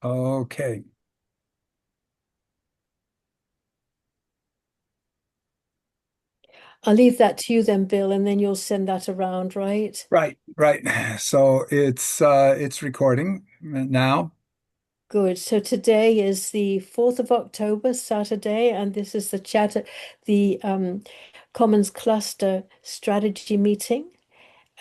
Okay. I'll leave that to you then, Bill, and then you'll send that around, right? Right, right. So it's recording now. Good. So today is the 4th of October, Saturday, and this is the Commons Cluster strategy meeting,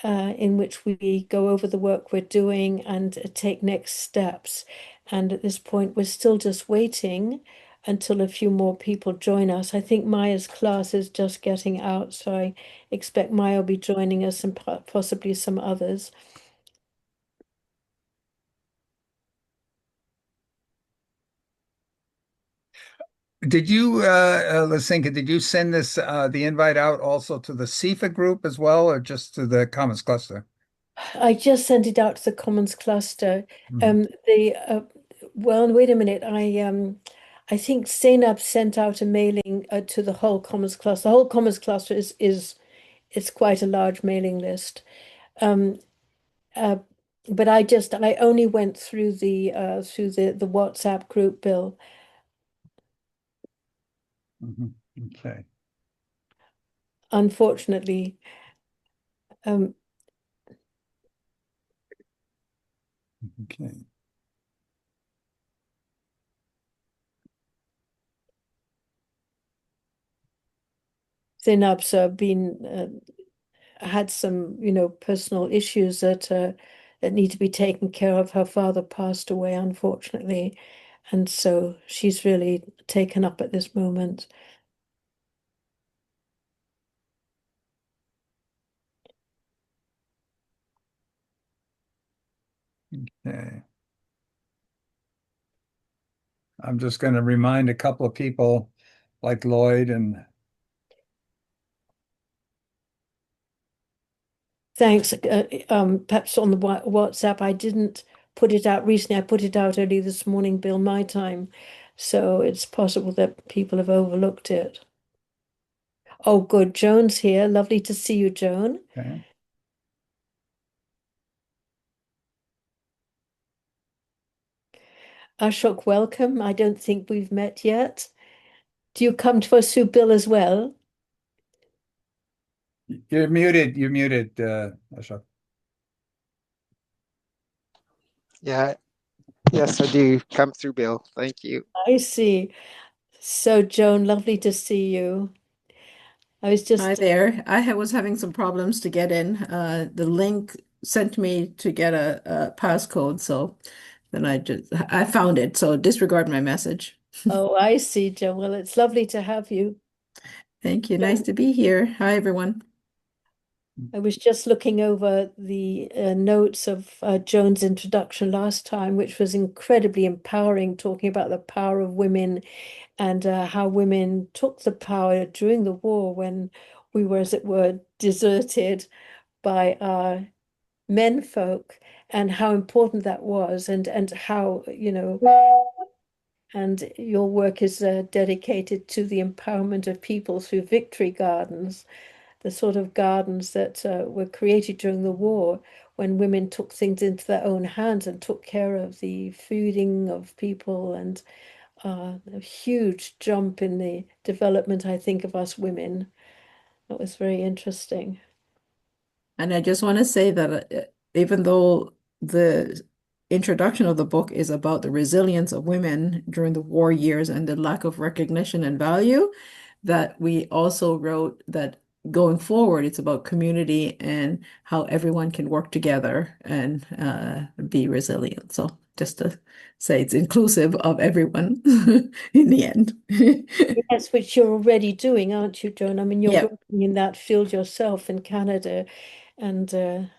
in which we go over the work we're doing and take next steps. And at this point, we're still just waiting until a few more people join us. I think Maya's class is just getting out, so I expect Maya will be joining us and possibly some others. Did you Lysinka, did you send this the invite out also to the CIFA group as well, or just to the Commons Cluster? I just sent it out to the Commons cluster. Mhm. Well, wait a minute. I think Zainab sent out a mailing to the whole Commons cluster. The whole Commons cluster is it's quite a large mailing list. Um, uh, but I only went through the WhatsApp group, Bill. Mhm. Okay. Unfortunately, um, Okay. Zainab's been had some, personal issues that need to be taken care of. Her father passed away, unfortunately, and so she's really taken up at this moment. Okay. I'm just going to remind a couple of people like Lloyd and Thanks. Perhaps on the WhatsApp, I didn't put it out recently. I put it out early this morning, Bill, my time. So it's possible that people have overlooked it. Oh, good. Joan's here. Lovely to see you, Joan. okay. Ashok, welcome. I don't think we've met yet. Do you come to us through Bill as well? You're muted. You're muted, Ashok. Yeah, yes, I do come through, Bill. Thank you. I see. So, Joan, lovely to see you. I was Hi just, there. Was having some problems to get in. The link sent me to get a passcode, so then I found it. So disregard my message. oh, I see, Joan. Well, it's lovely to have you. Thank you. Nice So to be here. Hi, everyone. I was just looking over the notes of Joan's introduction last time, which was incredibly empowering, talking about the power of women and how women took the power during the war when we were, as it were, deserted by our menfolk, and how important that was, and how, and your work is dedicated to the empowerment of people through victory gardens, the sort of gardens that were created during the war when women took things into their own hands and took care of the feeding of people, and a huge jump in the development, I think, of us women. That was very interesting. And I just want to say that even though the introduction of the book is about the resilience of women during the war years and the lack of recognition and value, that we also wrote that going forward, it's about community and how everyone can work together and be resilient. So just to say it's inclusive of everyone in the end. Yes, which you're already doing, aren't you, Joan? I mean, you're Yeah. working in that field yourself in Canada, and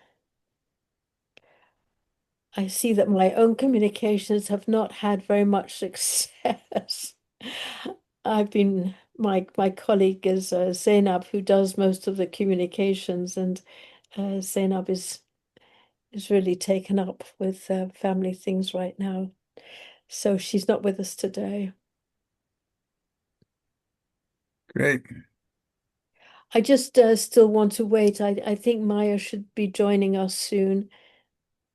I see that my own communications have not had very much success. My colleague is Zainab, who does most of the communications, and Zainab is really taken up with family things right now. So she's not with us today. Great. I just still want to wait. I think Maya should be joining us soon.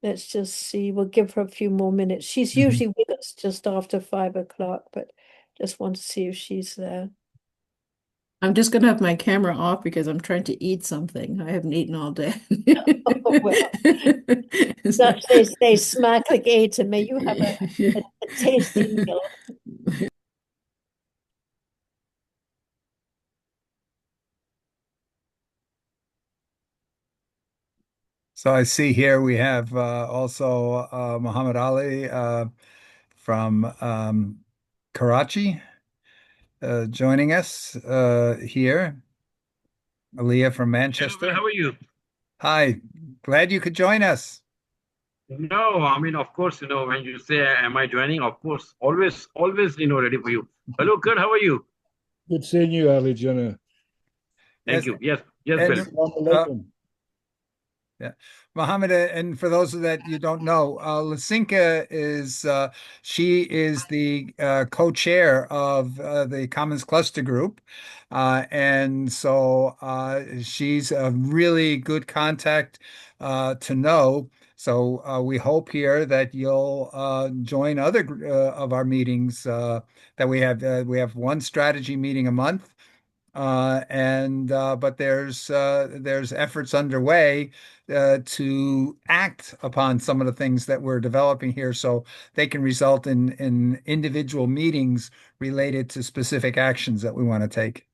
Let's just see. We'll give her a few more minutes. She's Mhm. usually with us just after 5 o'clock, but just want to see if she's there. I'm just gonna have my camera off because I'm trying to eat something. I haven't eaten all day. Oh, well, So- such they say, smakelijk eten. May you have a tasty meal. So I see here we have also Muhammad Ali from Karachi joining us here. Aliyah from Hello, Manchester. how are you? Hi, glad you could join us. No, I mean, of course, when you say, am I joining? Of course, always, ready for you. Hello, Kurt, how are you? Good seeing you, Ali Jannah. Thank Yes, you. Yes, and Bill. Assalamu uh, alaikum. yeah, Mohammed, and for those of that you don't know, Lisinka is she is the co-chair of the Commons Cluster Group, and so she's a really good contact to know. So we hope here that you'll join other of our meetings that we have. We have one strategy meeting a month. And but there's efforts underway to act upon some of the things that we're developing here, so they can result in individual meetings related to specific actions that we want to take.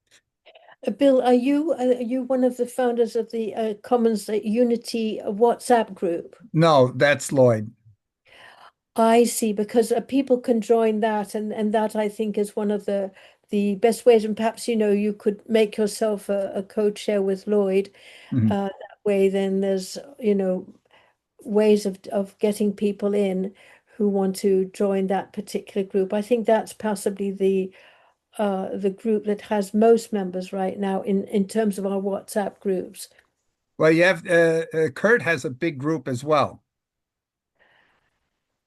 Bill, are you one of the founders of the Commons Unity WhatsApp group? No, that's Lloyd. I see, because people can join that, and that I think is one of the best ways. And perhaps you could make yourself a co-chair with Lloyd. Mhm. That way, then there's ways of getting people in who want to join that particular group. I think that's possibly the group that has most members right now in terms of our WhatsApp groups. Well, you have Kurt has a big group as well.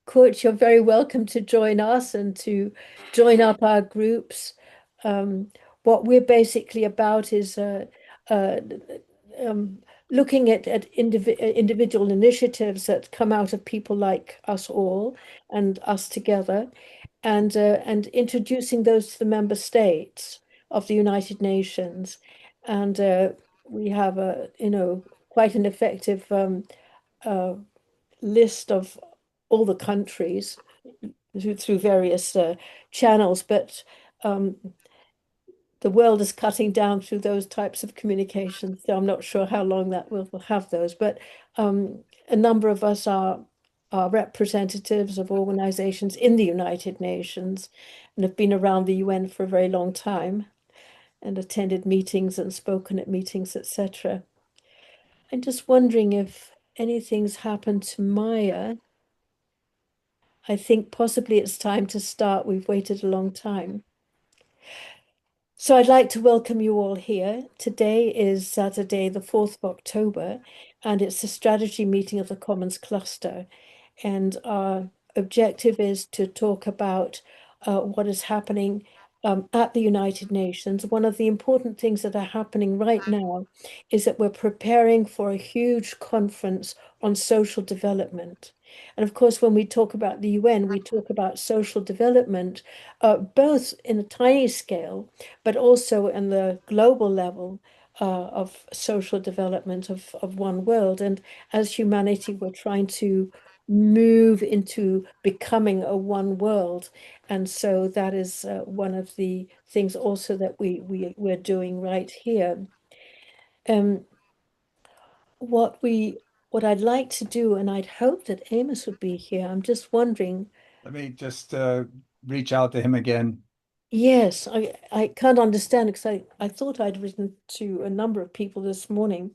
Kurt, you're very welcome to join us and to join up our groups. Um, what we're basically about is uh, um, looking at individual initiatives that come out of people like us all and us together, and introducing those to the member states of the United Nations. And we have quite an effective uh, list of all the countries through various channels, but um, the world is cutting down through those types of communications. So I'm not sure how long that we'll have those, but a number of us are representatives of organizations in the United Nations and have been around the UN for a very long time and attended meetings and spoken at meetings, etc. I'm just wondering if anything's happened to Maya. I think possibly it's time to start. We've waited a long time. So I'd like to welcome you all here. Today is Saturday, the 4th of October, and it's the strategy meeting of the Commons Cluster. And our objective is to talk about what is happening at the United Nations. One of the important things that are happening right now is that we're preparing for a huge conference on social development. And of course, when we talk about the UN, we talk about social development, both in a tiny scale, but also in the global level of social development of one world. And as humanity, we're trying to move into becoming a one world. And so that is one of the things also that we're doing right here. Um, what we what I'd like to do, and I'd hope that Amos would be here. I'm just wondering. Let me just reach out to him again. Yes, I can't understand because I thought I'd written to a number of people this morning.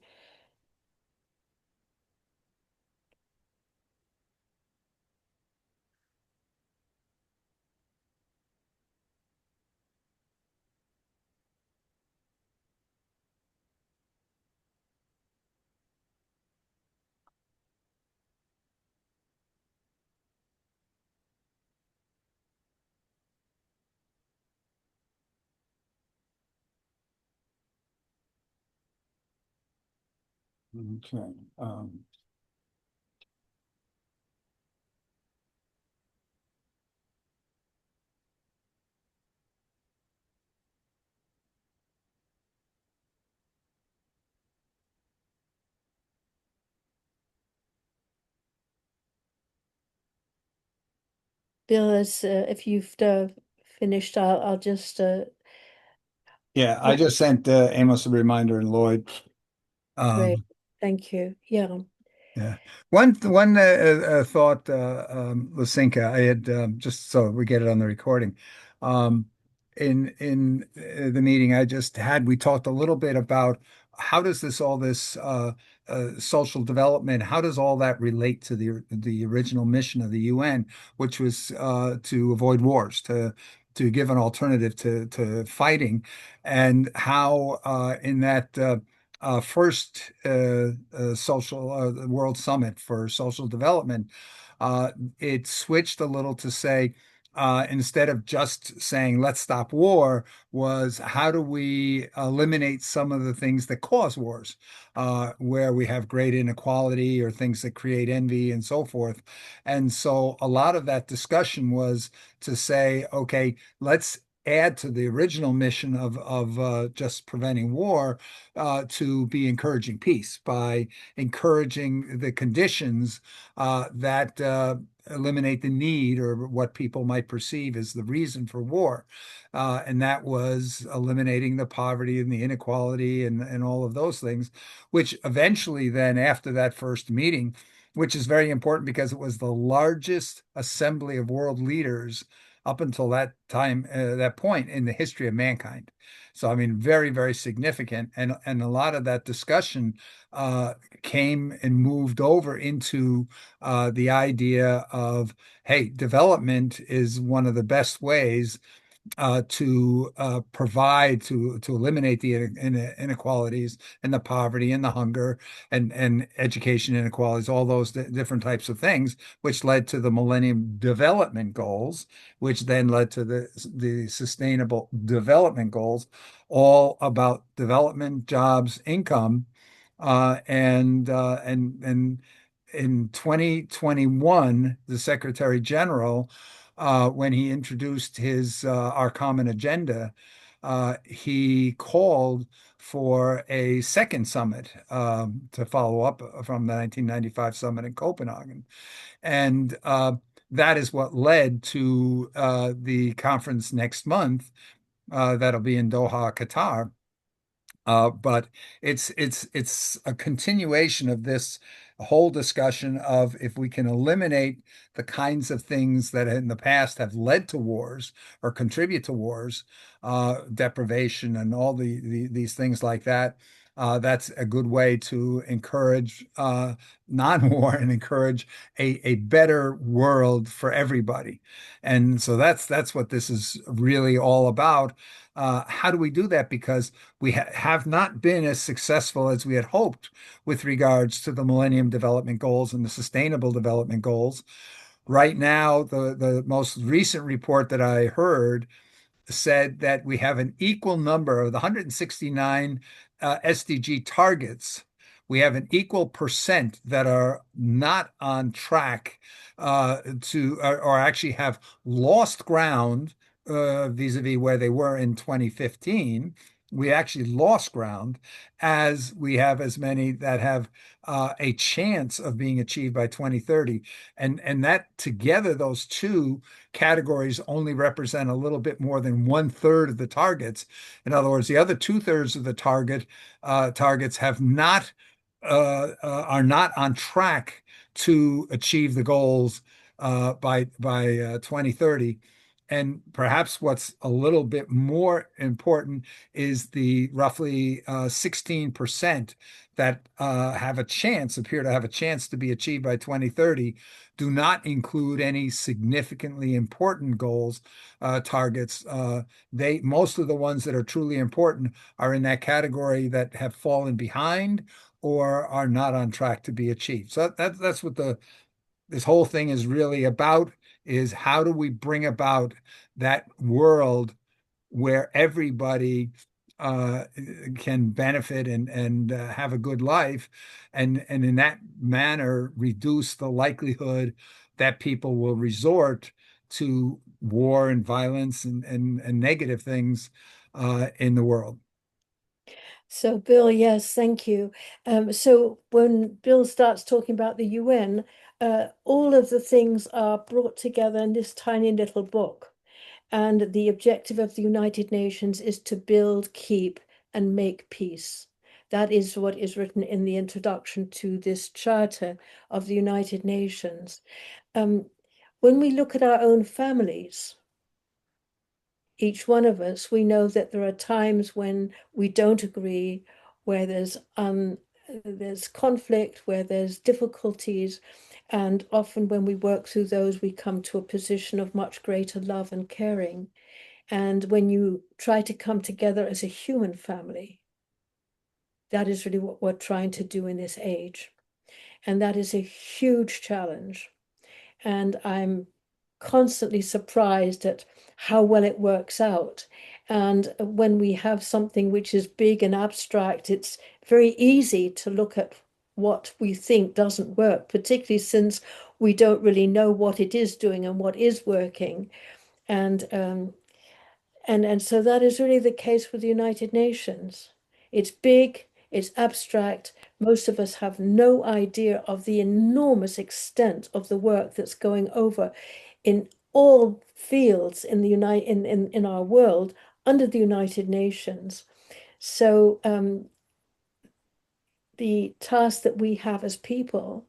Okay. Bill, if you've finished, I'll just Yeah, I just sent Amos a reminder and Lloyd. great. Um, Thank you. Yeah. yeah. One thought, Lysinka, I had just so we get it on the recording. Um, in the meeting I just had, we talked a little bit about how does all this social development, how does all that relate to the original mission of the UN, which was to avoid wars, to give an alternative to fighting, and how in that first social World Summit for Social Development, it switched a little to say, instead of just saying let's stop war, was how do we eliminate some of the things that cause wars, where we have great inequality or things that create envy and so forth. And so a lot of that discussion was to say, okay, let's add to the original mission of just preventing war, to be encouraging peace by encouraging the conditions that eliminate the need or what people might perceive as the reason for war. And that was eliminating the poverty and the inequality and all of those things, which eventually then after that first meeting, which is very important because it was the largest assembly of world leaders up until that time, that point in the history of mankind. So, I mean, very, very significant. And a lot of that discussion uh, came and moved over into the idea of, hey, development is one of the best ways to provide to eliminate the inequalities and the poverty and the hunger and education inequalities, all those different types of things, which led to the Millennium Development Goals, which then led to the Sustainable Development Goals, all about development, jobs, income, and in 2021, the Secretary General, when he introduced his Our Common Agenda, he called for a second summit to follow up from the 1995 summit in Copenhagen. And that is what led to the conference next month, that'll be in Doha, Qatar. But it's a continuation of this whole discussion of if we can eliminate the kinds of things that in the past have led to wars or contribute to wars, deprivation and all these things like that. That's a good way to encourage non-war and encourage a better world for everybody. And so that's what this is really all about. How do we do that? Because we have not been as successful as we had hoped with regards to the Millennium Development Goals and the Sustainable Development Goals. Right now, the most recent report that I heard said that we have an equal number of the 169 SDG targets. We have an equal percent that are not on track to, or actually have lost ground vis-a-vis where they were in 2015. We actually lost ground, as we have as many that have a chance of being achieved by 2030. And that together, those two categories only represent a little bit more than 1/3 of the targets. In other words, the other 2/3 of the targets have not are not on track to achieve the goals by 2030. And perhaps what's a little bit more important is the roughly 16% that appear to have a chance to be achieved by 2030, do not include any significantly important goals, targets. Most of the ones that are truly important are in that category that have fallen behind or are not on track to be achieved. So that's what this whole thing is really about, is how do we bring about that world where everybody uh, can benefit and have a good life, and in that manner reduce the likelihood that people will resort to war and violence and negative things in the world. So, Bill, yes, thank you. So when Bill starts talking about the UN, all of the things are brought together in this tiny little book. And the objective of the United Nations is to build, keep, and make peace. That is what is written in the introduction to this Charter of the United Nations. When we look at our own families, each one of us, we know that there are times when we don't agree, where there's conflict, where there's difficulties, and often when we work through those, we come to a position of much greater love and caring. And when you try to come together as a human family, that is really what we're trying to do in this age. And that is a huge challenge. And I'm constantly surprised at how well it works out. And when we have something which is big and abstract, it's very easy to look at what we think doesn't work, particularly since we don't really know what it is doing and what is working. And so that is really the case with the United Nations. It's big, it's abstract. Most of us have no idea of the enormous extent of the work that's going over in all fields in in our world under the United Nations. So the task that we have as people,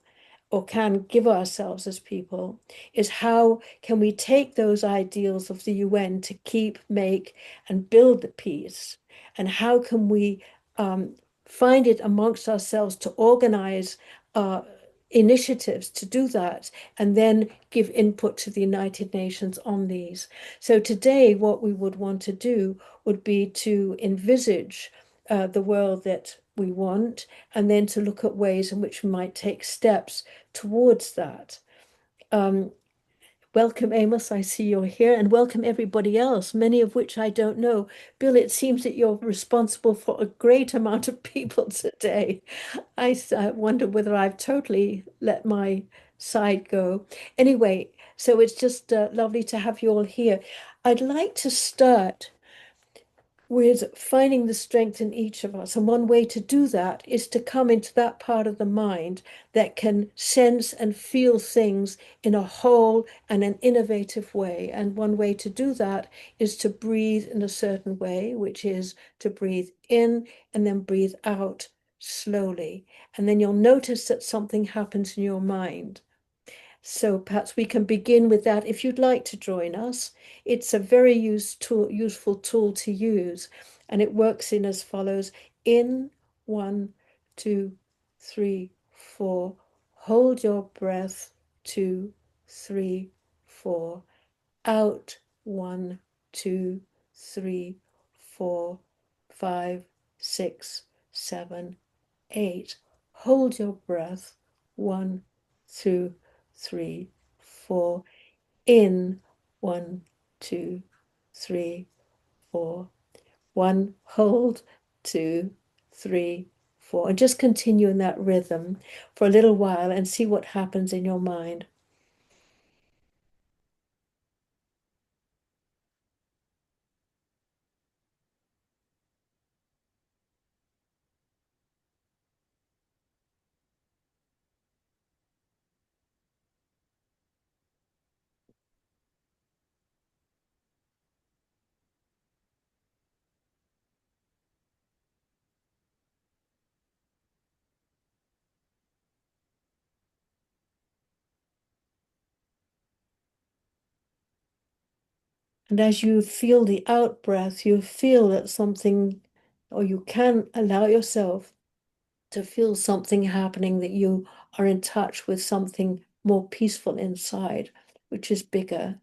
or can give ourselves as people, is how can we take those ideals of the UN to keep, make, and build the peace? And how can we find it amongst ourselves to organize initiatives to do that, and then give input to the United Nations on these? So today, what we would want to do would be to envisage the world that we want, and then to look at ways in which we might take steps towards that. Welcome, Amos. I see you're here, and welcome everybody else, many of which I don't know. Bill, it seems that you're responsible for a great amount of people today. I wonder whether I've totally let my side go. Anyway, so it's just lovely to have you all here. I'd like to start with finding the strength in each of us. And one way to do that is to come into that part of the mind that can sense and feel things in a whole and an innovative way. And one way to do that is to breathe in a certain way, which is to breathe in and then breathe out slowly. And then you'll notice that something happens in your mind. So perhaps we can begin with that if you'd like to join us. It's a very useful tool to use, and it works in as follows. In, 1, 2, 3, 4. Hold your breath, 2, 3, 4. Out, 1, 2, 3, 4, 5, 6, 7, 8. Hold your breath, 1, 2, 3, 4. In, 1, 2, 3, 4. 1. Hold, 2, 3, 4. And just continue in that rhythm for a little while and see what happens in your mind. And as you feel the out breath, you feel that something, or you can allow yourself to feel something happening, that you are in touch with something more peaceful inside, which is bigger.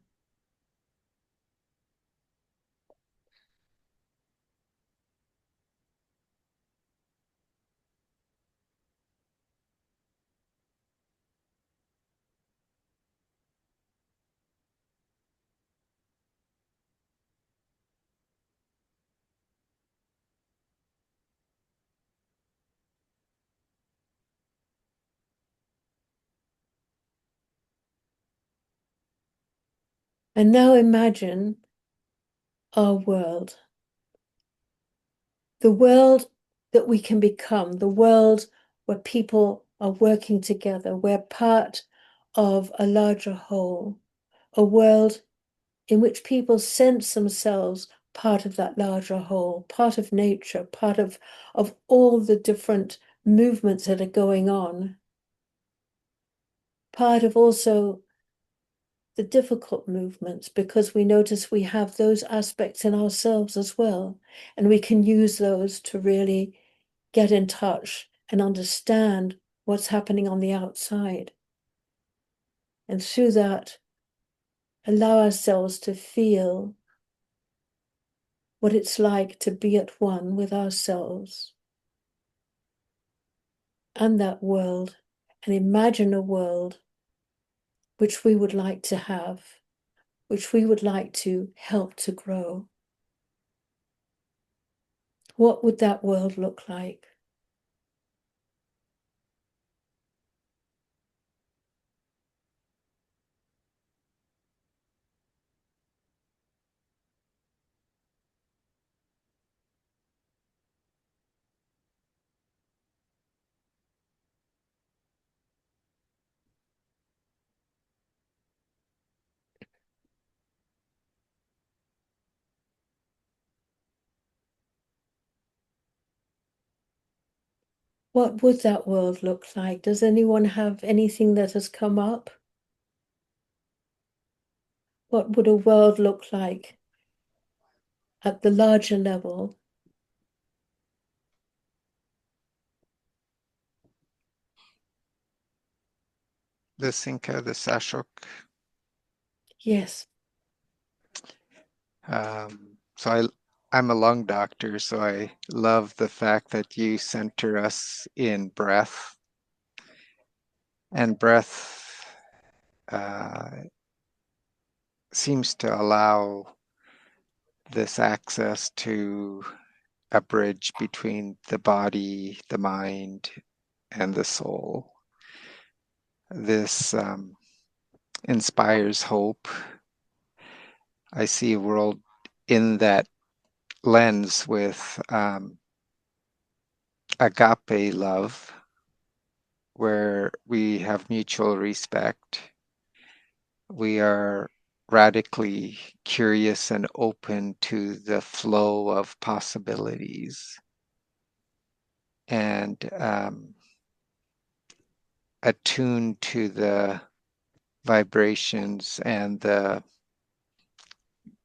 And now imagine our world, the world that we can become, the world where people are working together, where part of a larger whole, a world in which people sense themselves part of that larger whole, part of nature, part of all the different movements that are going on, part of also the difficult movements, because we notice we have those aspects in ourselves as well, and we can use those to really get in touch and understand what's happening on the outside. And through that, allow ourselves to feel what it's like to be at one with ourselves and that world, and imagine a world which we would like to have, which we would like to help to grow. What would that world look like? What would that world look like? Does anyone have anything that has come up? What would a world look like at the larger level? Lysinka, the Ashok. Yes. I'm a lung doctor, so I love the fact that you center us in breath. And breath seems to allow this access to a bridge between the body, the mind, and the soul. This inspires hope. I see a world in that lens with agape love, where we have mutual respect. We are radically curious and open to the flow of possibilities, and attuned to the vibrations and the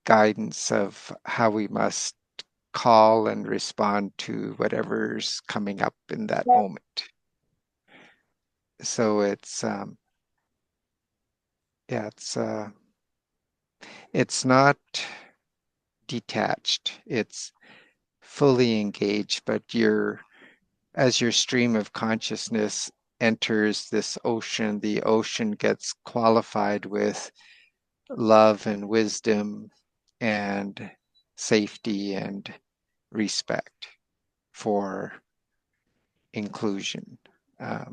guidance of how we must call and respond to whatever's coming up in that moment. So it's it's not detached, it's fully engaged, but as your stream of consciousness enters this ocean, the ocean gets qualified with love and wisdom and safety and respect for inclusion. I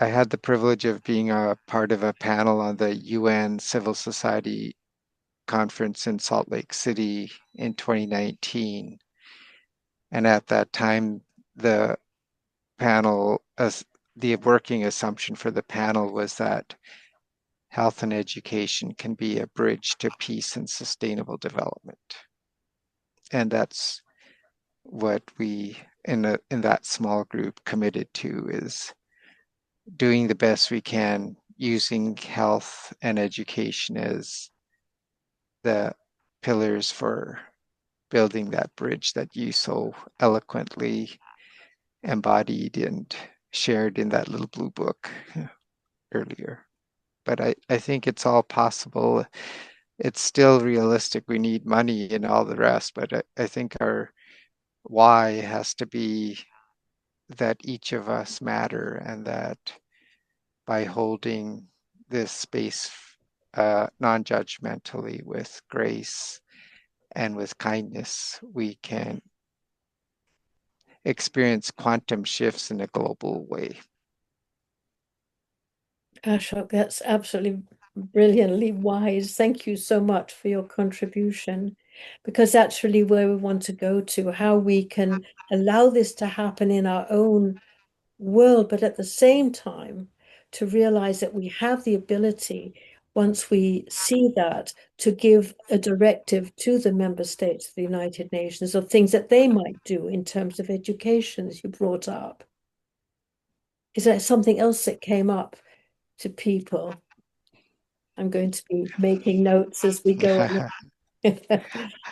had the privilege of being a part of a panel on the UN Civil Society Conference in Salt Lake City in 2019. And at that time, the working assumption for the panel was that health and education can be a bridge to peace and sustainable development. And that's what we in that small group committed to, is doing the best we can using health and education as the pillars for building that bridge that you so eloquently embodied and shared in that little blue book earlier. But I think it's all possible. It's still realistic. We need money and all the rest, but I think our why has to be that each of us matter, and that by holding this space non-judgmentally with grace and with kindness, we can experience quantum shifts in a global way. Ashok, that's absolutely brilliantly wise. Thank you so much for your contribution, because that's really where we want to go to, how we can allow this to happen in our own world, but at the same time, to realize that we have the ability, once we see that, to give a directive to the member states of the United Nations of things that they might do in terms of education, as you brought up. Is there something else that came up to people? I'm going to be making notes as we go on.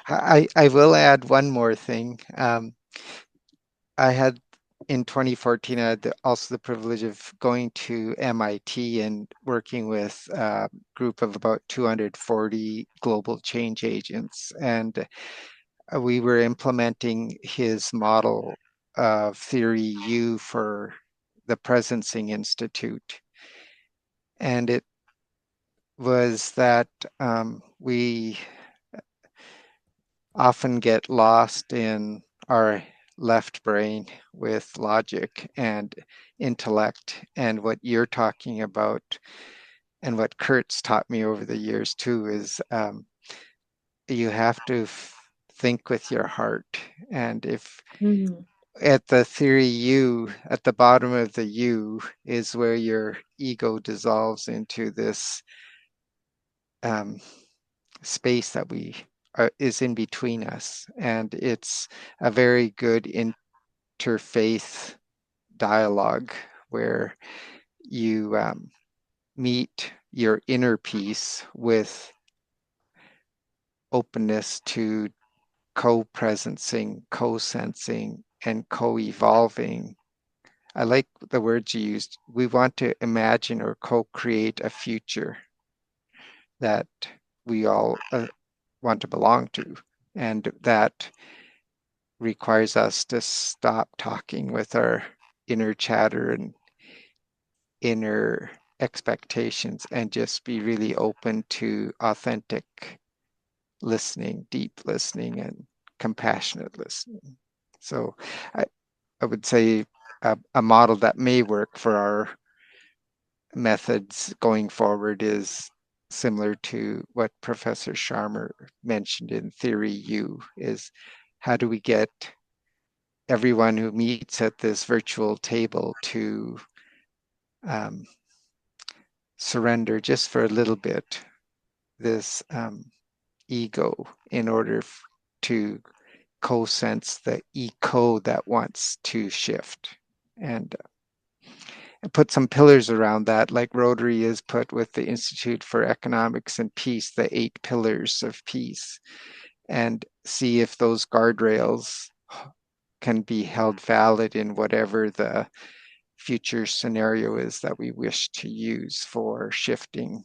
I will add one more thing. I had in 2014, I had also the privilege of going to MIT and working with a group of about 240 global change agents. And we were implementing his model of Theory U for the Presencing Institute. And it was that we often get lost in our left brain with logic and intellect. And what you're talking about, and what Kurt's taught me over the years too, is you have to think with your heart. And if at the Theory U, at the bottom of the U is where your ego dissolves into this space that is in between us, and it's a very good interfaith dialogue where you meet your inner peace with openness to co-presencing, co-sensing, and co-evolving. I like the words you used. We want to imagine or co-create a future that we all want to belong to, and that requires us to stop talking with our inner chatter and inner expectations and just be really open to authentic listening, deep listening, and compassionate listening. So I would say a model that may work for our methods going forward is similar to what Professor Sharma mentioned in Theory U, is how do we get everyone who meets at this virtual table to surrender just for a little bit this ego in order to co-sense the eco that wants to shift, and put some pillars around that, like Rotary is put with the Institute for Economics and Peace, the 8 pillars of peace, and see if those guardrails can be held valid in whatever the future scenario is that we wish to use for shifting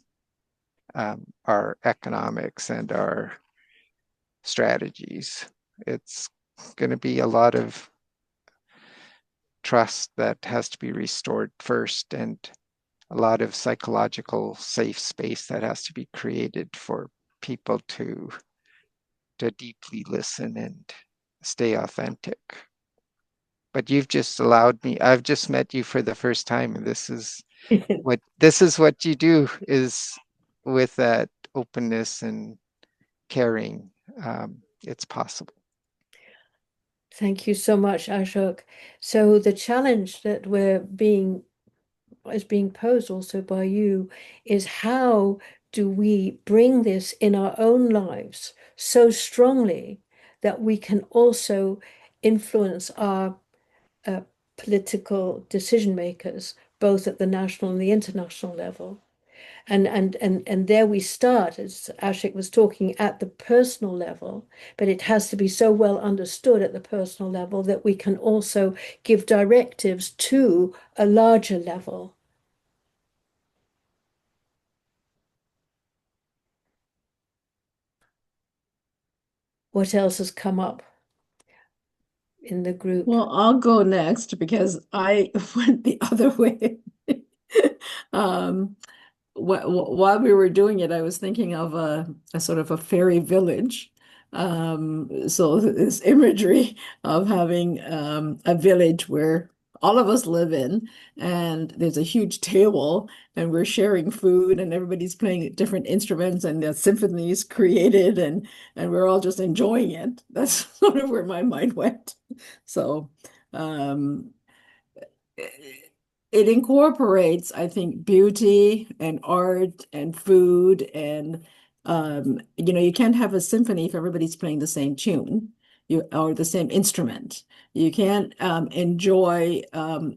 our economics and our strategies. It's going to be a lot of trust that has to be restored first, and a lot of psychological safe space that has to be created for people to deeply listen and stay authentic. But you've just allowed me, I've just met you for the first time, and this is what you do, is with that openness and caring, it's possible. Thank you so much, Ashok. So the challenge that is being posed also by you is, how do we bring this in our own lives so strongly that we can also influence our political decision makers, both at the national and the international level? And there we start, as Ashik was talking, at the personal level, but it has to be so well understood at the personal level that we can also give directives to a larger level. What else has come up in the group? Well, I'll go next because I went the other way. While we were doing it, I was thinking of a sort of a fairy village. So this imagery of having a village where all of us live in, and there's a huge table, and we're sharing food, and everybody's playing different instruments, and the symphonies created, and we're all just enjoying it. That's sort of where my mind went. So it incorporates, I think, beauty and art and food and you can't have a symphony if everybody's playing the same tune, or the same instrument. You can't enjoy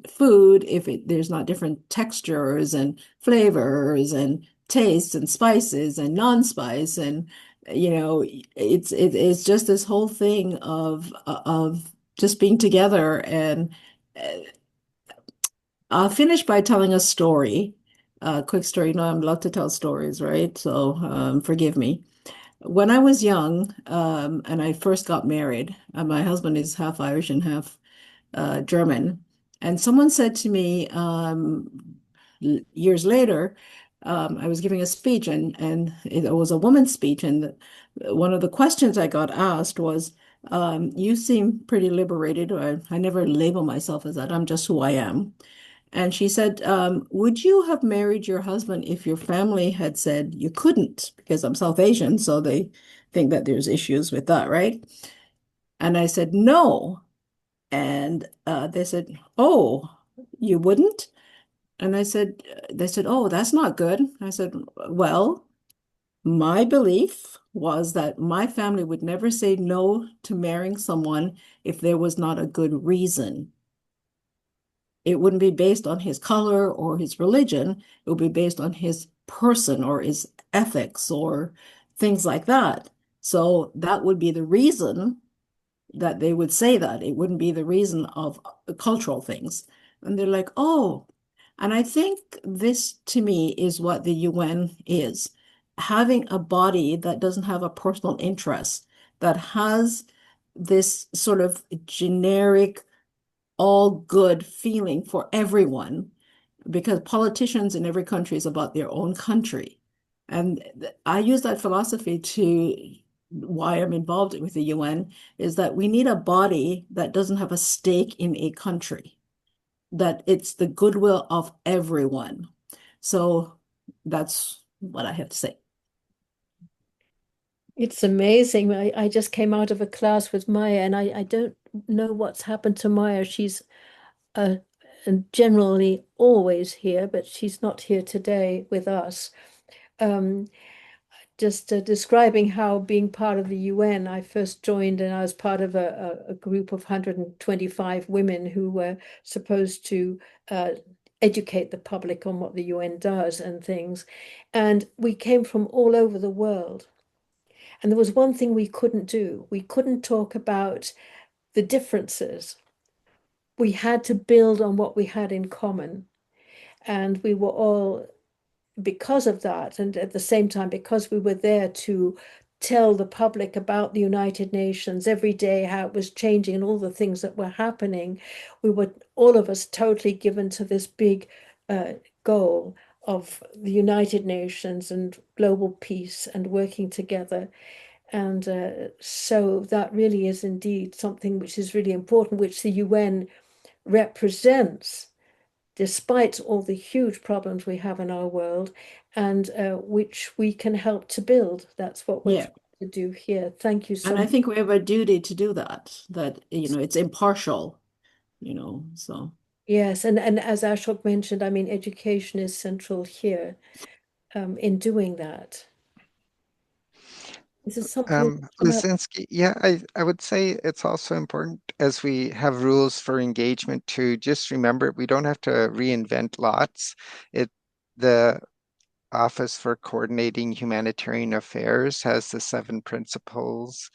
food if there's not different textures and flavors and tastes and spices and non-spice, and it's just this whole thing of just being together. And uh, I'll finish by telling a story, a quick story. You know, I'm allowed to tell stories, right? So forgive me. When I was young, and I first got married, my husband is half Irish and half German. And someone said to me years later, I was giving a speech, and it was a woman's speech. And one of the questions I got asked was, you seem pretty liberated. I never label myself as that. I'm just who I am. And she said, would you have married your husband if your family had said you couldn't? Because I'm South Asian, so they think that there's issues with that, right? And I said, no. And they said, oh, you wouldn't? And they said, oh, that's not good. I said, well, my belief was that my family would never say no to marrying someone if there was not a good reason. It wouldn't be based on his color or his religion. It would be based on his person or his ethics or things like that. So that would be the reason that they would say that. It wouldn't be the reason of cultural things. And they're like, oh, and I think this to me is what the UN is, having a body that doesn't have a personal interest, that has this sort of generic, all good feeling for everyone, because politicians in every country is about their own country. And I use that philosophy to why I'm involved with the UN, is that we need a body that doesn't have a stake in a country, that it's the goodwill of everyone. So that's what I have to say. It's amazing. I just came out of a class with Maya, and I don't know what's happened to Maya. She's uh, generally always here, but she's not here today with us. Um, just describing how being part of the UN, I first joined and I was part of a group of 125 women who were supposed to educate the public on what the UN does and things. And we came from all over the world. And there was one thing we couldn't do. We couldn't talk about the differences. We had to build on what we had in common. And we were all, because of that, and at the same time, because we were there to tell the public about the United Nations every day, how it was changing and all the things that were happening, we were all of us totally given to this big goal of the United Nations and global peace and working together. And so that really is indeed something which is really important, which the UN represents, despite all the huge problems we have in our world, and which we can help to build. That's what we're Yeah. trying to do here. Thank you so And I much. think we have a duty to do that, it's impartial, so. Yes, and as Ashok mentioned, I mean, education is central here in doing that. This is something Lisinski, yeah, I would say it's also important as we have rules for engagement to just remember we don't have to reinvent lots. The Office for Coordinating Humanitarian Affairs has the 7 principles,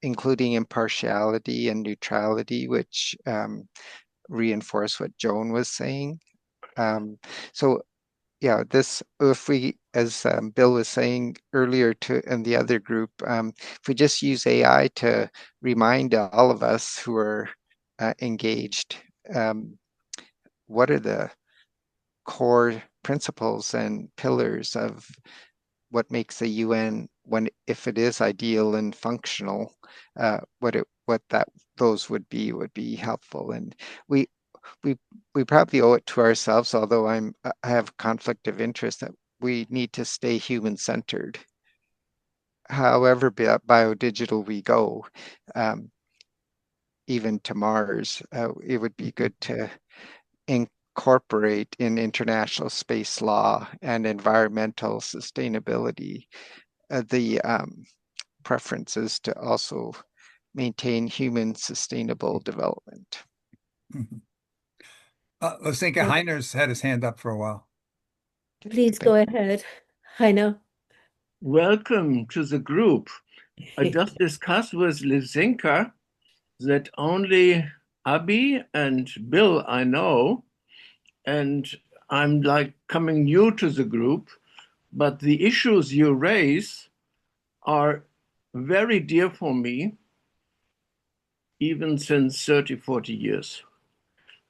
including impartiality and neutrality, which reinforce what Joan was saying. So yeah, if we, as Bill was saying earlier in the other group, if we just use AI to remind all of us who are engaged, what are the core principles and pillars of what makes the UN, if it is ideal and functional, what those would be helpful. And we we probably owe it to ourselves, although I have conflict of interest, that we need to stay human-centered. However biodigital we go, even to Mars, it would be good to incorporate in international space law and environmental sustainability the preferences to also maintain human sustainable development. Mhm. Lysinka Heiner's had his hand up for a while. Please go ahead, Heiner. Welcome to the group. I just discussed with Lysinka that only Abby and Bill I know, and I'm like coming new to the group, but the issues you raise are very dear for me, even since 30, 40 years.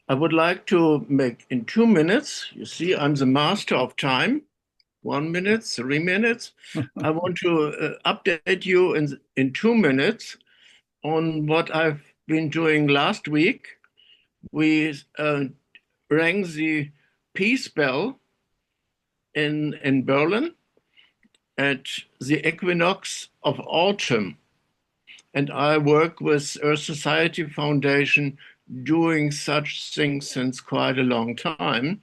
I would like to make in 2 minutes, you see, I'm the master of time, 1 minute, 3 minutes. I want to update you in 2 minutes on what I've been doing last week. We rang the peace bell in Berlin at the equinox of autumn. And I work with Earth Society Foundation doing such things since quite a long time.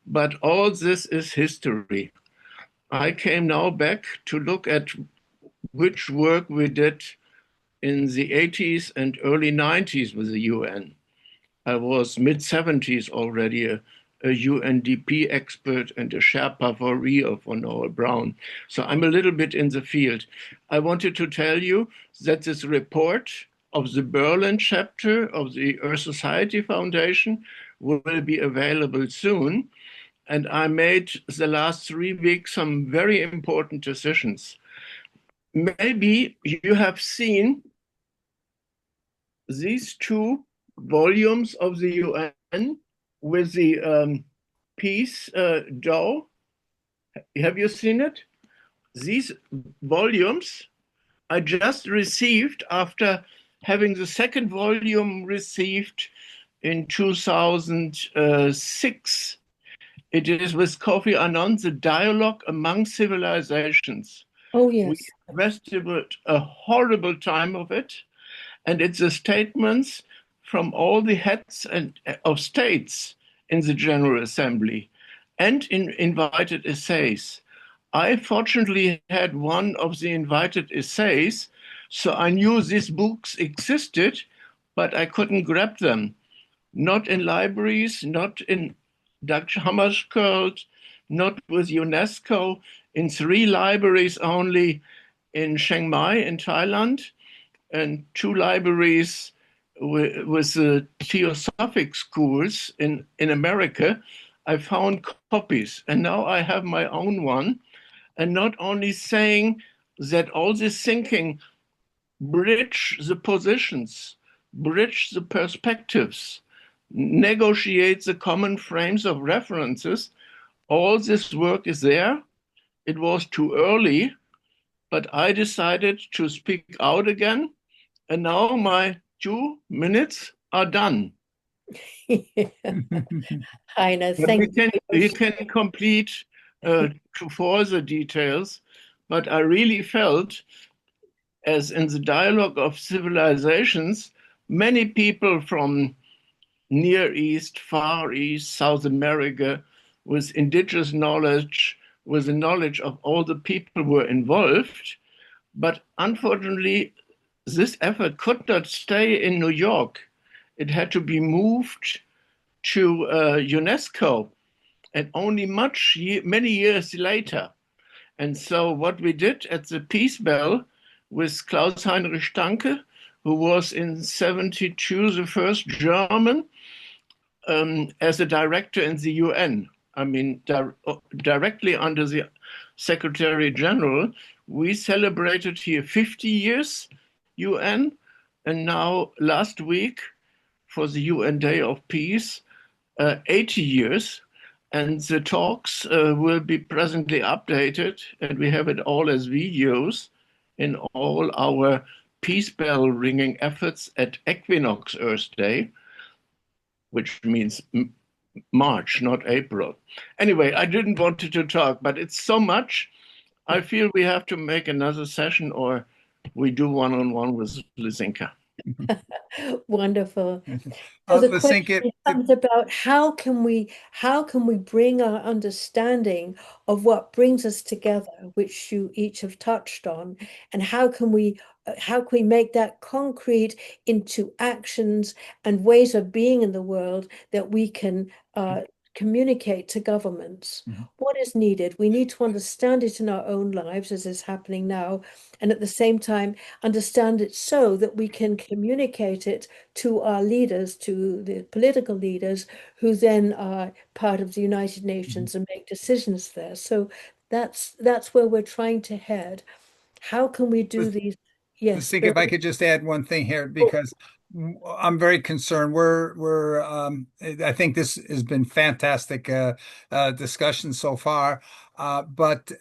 But all this is history. I came now back to look at which work we did in the 80s and early 90s with the UN. I was mid-70s already a UNDP expert and a Sherpa for Rio for Noel Brown. So I'm a little bit in the field. I wanted to tell you that this report of the Berlin chapter of the Earth Society Foundation will be available soon. And I made the last 3 weeks some very important decisions. Maybe you have seen these 2 volumes of the UN with the peace dough. Have you seen it? These volumes I just received after having the second volume received in 2006. It is with Kofi Annan, The Dialogue Among Civilizations. Oh, yes. We invested a horrible time of it, and it's the statements from all the heads of states in the General Assembly and in invited essays. I fortunately had one of the invited essays, so I knew these books existed, but I couldn't grab them. Not in libraries, not in Dag Hammarskjöld, not with UNESCO, in 3 libraries only in Chiang Mai in Thailand, and 2 libraries with the Theosophic schools in America. I found copies, and now I have my own one. And not only saying that all this thinking bridge the positions, bridge the perspectives, negotiate the common frames of references, all this work is there. It was too early, but I decided to speak out again. And now my 2 minutes are done. Heiner, But thank you. we can complete to further details, but I really felt, as in the Dialogue of Civilizations, many people from Near East, Far East, South America, with indigenous knowledge, with the knowledge of all the people who were involved. But unfortunately, this effort could not stay in New York. It had to be moved to UNESCO, and only many years later. And so what we did at the Peace Bell with Klaus Heinrich Stanke, who was in 72 the first German as a director in the UN, I mean, directly under the Secretary General, we celebrated here 50 years UN, and now last week for the UN Day of Peace, 80 years. And the talks will be presently updated, and we have it all as videos in all our peace bell ringing efforts at Equinox Earth Day, which means March, not April. Anyway, I didn't want to talk, but it's so much. I feel we have to make another session, or we do one-on-one with Lysinka. Wonderful. So the Let's think question comes about how can we bring our understanding of what brings us together, which you each have touched on, and how can we make that concrete into actions and ways of being in the world that we can communicate to governments. Mhm. What is needed? We need to understand it in our own lives, as is happening now, and at the same time understand it so that we can communicate it to our leaders, to the political leaders, who then are part of the United Nations and make decisions there. So that's where we're trying to head. How can we do Let's these? Let's Yes, think Bill. if I could just add one thing here Oh, because I'm very concerned. I think this has been fantastic discussion so far. But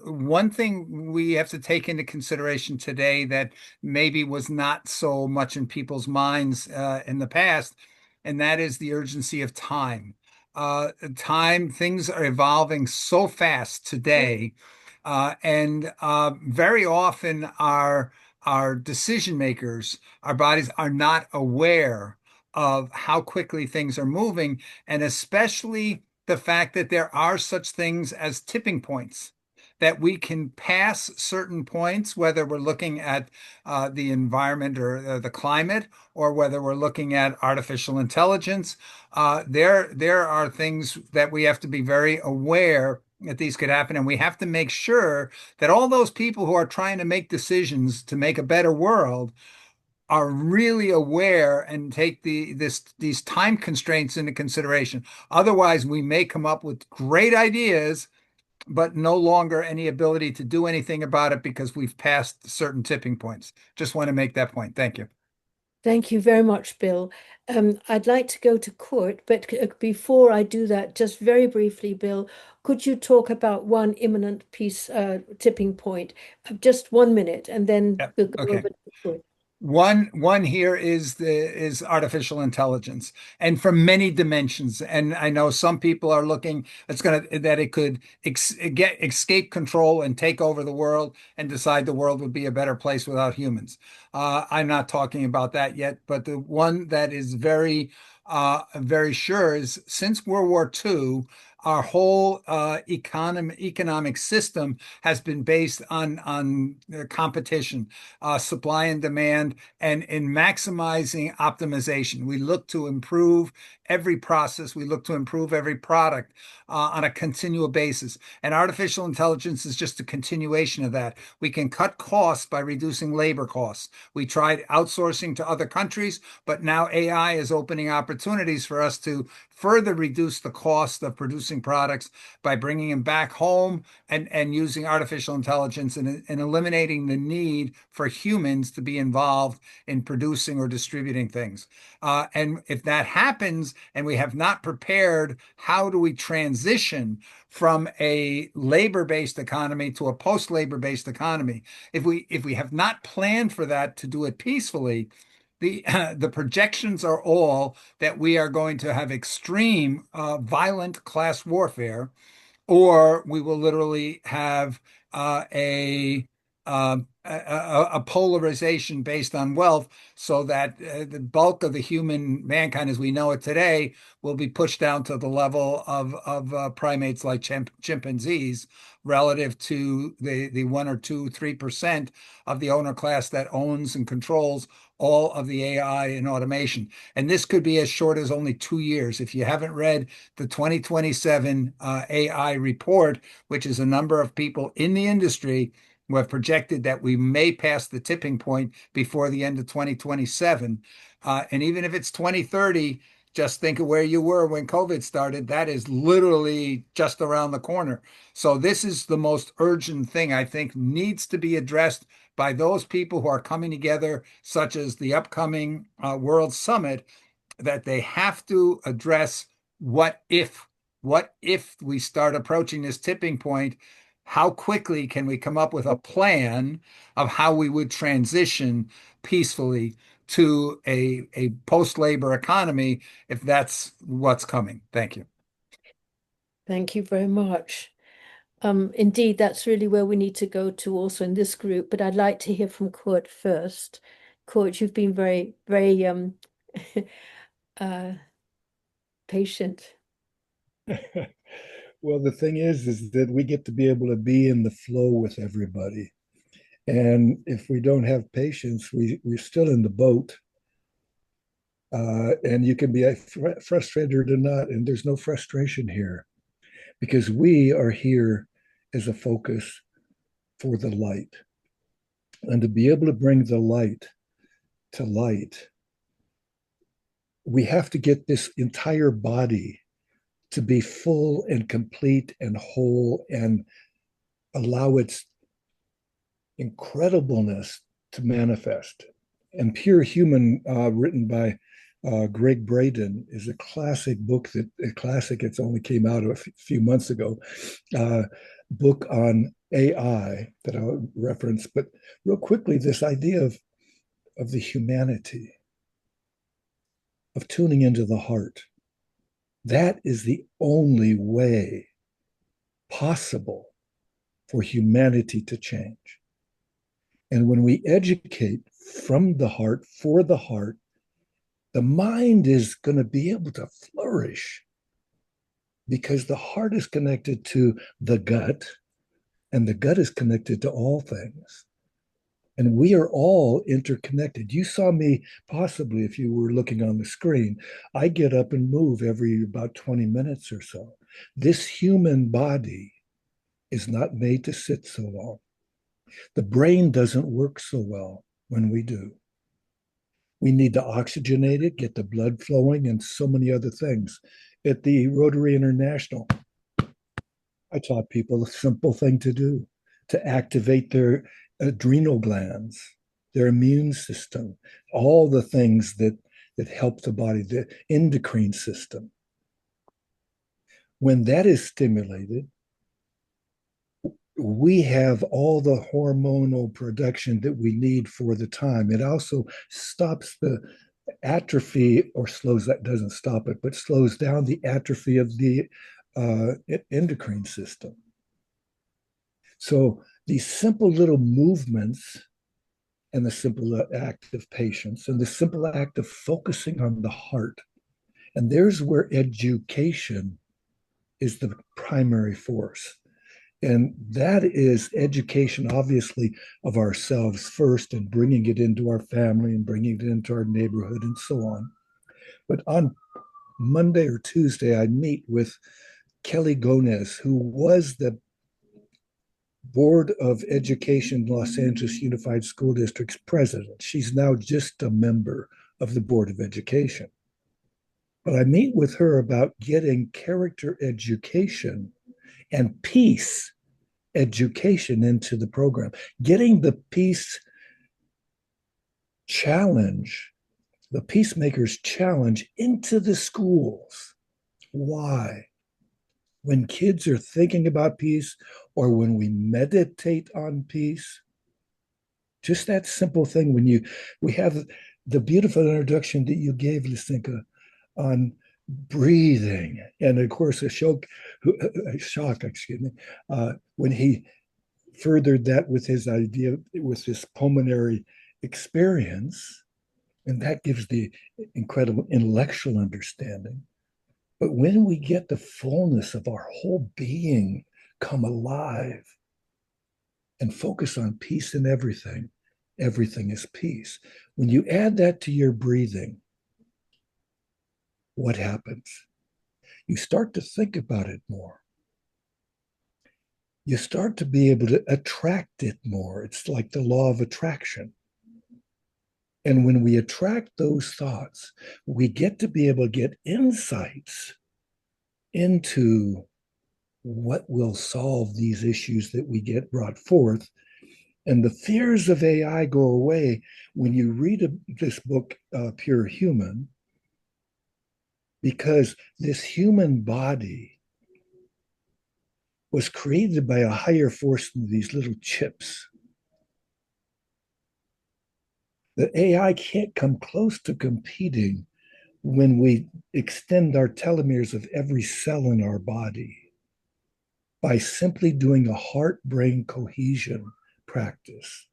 one thing we have to take into consideration today that maybe was not so much in people's minds in the past, and that is the urgency of time. Things are evolving so fast today, and very often our decision makers, our bodies are not aware of how quickly things are moving, and especially the fact that there are such things as tipping points. That we can pass certain points, whether we're looking at the environment or the climate, or whether we're looking at artificial intelligence. There are things that we have to be very aware that these could happen, and we have to make sure that all those people who are trying to make decisions to make a better world are really aware and take these time constraints into consideration. Otherwise, we may come up with great ideas, but no longer any ability to do anything about it because we've passed certain tipping points. Just want to make that point. Thank you. thank you very much, Bill. I'd like to go to Kurt, but before I do that, just very briefly, Bill, could you talk about one imminent tipping point? Just 1 minute, and then Yep. we'll go Okay. over to Kurt. One here is artificial intelligence, and from many dimensions. And I know some people are looking, that it could escape control and take over the world and decide the world would be a better place without humans. I'm not talking about that yet, but the one that is very sure is since World War II, our whole economic system has been based on competition, supply and demand, and in maximizing optimization. We look to improve every process. We look to improve every product on a continual basis. And artificial intelligence is just a continuation of that. We can cut costs by reducing labor costs. We tried outsourcing to other countries, but now AI is opening opportunities for us to further reduce the cost of producing products by bringing them back home and using artificial intelligence and eliminating the need for humans to be involved in producing or distributing things. And if that happens and we have not prepared, how do we transition from a labor-based economy to a post-labor-based economy? If we have not planned for that to do it peacefully, the projections are all that we are going to have extreme violent class warfare, or we will literally have a polarization based on wealth, so that the bulk of the human mankind as we know it today will be pushed down to the level of primates like chimpanzees, relative to the 1 or 2, 3% of the owner class that owns and controls all of the AI and automation. And this could be as short as only 2 years. If you haven't read the 2027 AI report, which is a number of people in the industry who have projected that we may pass the tipping point before the end of 2027. And even if it's 2030, just think of where you were when COVID started. That is literally just around the corner. So this is the most urgent thing I think needs to be addressed by those people who are coming together, such as the upcoming World Summit, that they have to address what if we start approaching this tipping point, how quickly can we come up with a plan of how we would transition peacefully to a post-labor economy if that's what's coming. Thank you. Thank you very much. Indeed, that's really where we need to go to also in this group, but I'd like to hear from Kurt first. Coach, you've been very, very uh, patient. Well, the thing is that we get to be able to be in the flow with everybody. And if we don't have patience, we're still in the boat. And you can be frustrated or not. And there's no frustration here because we are here as a focus for the light. And to be able to bring the light to light, we have to get this entire body to be full and complete and whole and allow its incredibleness to manifest. And Pure Human, written by Greg Braden, is a classic book it's only came out a few months ago, book on AI that I'll reference. But real quickly, this idea of the humanity, of tuning into the heart, that is the only way possible for humanity to change. And when we educate from the heart, for the heart, the mind is going to be able to flourish because the heart is connected to the gut, and the gut is connected to all things. And we are all interconnected. You saw me possibly, if you were looking on the screen, I get up and move every about 20 minutes or so. This human body is not made to sit so long. The brain doesn't work so well when we do. We need to oxygenate it, get the blood flowing, and so many other things. At the Rotary International, I taught people a simple thing to do to activate their adrenal glands, their immune system, all the things that help the body, the endocrine system. When that is stimulated, we have all the hormonal production that we need for the time. It also stops the atrophy, or slows that, doesn't stop it, but slows down the atrophy of the endocrine system. So these simple little movements and the simple act of patience and the simple act of focusing on the heart. And there's where education is the primary force. And that is education, obviously, of ourselves first and bringing it into our family and bringing it into our neighborhood and so on. But on Monday or Tuesday, I meet with Kelly Gomez, who was the Board of Education Los Angeles Unified School District's president. She's now just a member of the Board of Education. But I meet with her about getting character education and peace education into the program, getting the peace challenge, the Peacemakers Challenge into the schools. Why? When kids are thinking about peace or when we meditate on peace, just that simple thing. We have the beautiful introduction that you gave, Lysinka, on breathing, and of course Ashok, when he furthered that with his idea, with this pulmonary experience, and that gives the incredible intellectual understanding. But when we get the fullness of our whole being come alive and focus on peace in everything, everything is peace. When you add that to your breathing, what happens? You start to think about it more. You start to be able to attract it more. It's like the law of attraction. And when we attract those thoughts, we get to be able to get insights into what will solve these issues that we get brought forth. And the fears of AI go away when you read this book, Pure Human, because this human body was created by a higher force than these little chips. The AI can't come close to competing when we extend our telomeres of every cell in our body by simply doing a heart-brain cohesion practice.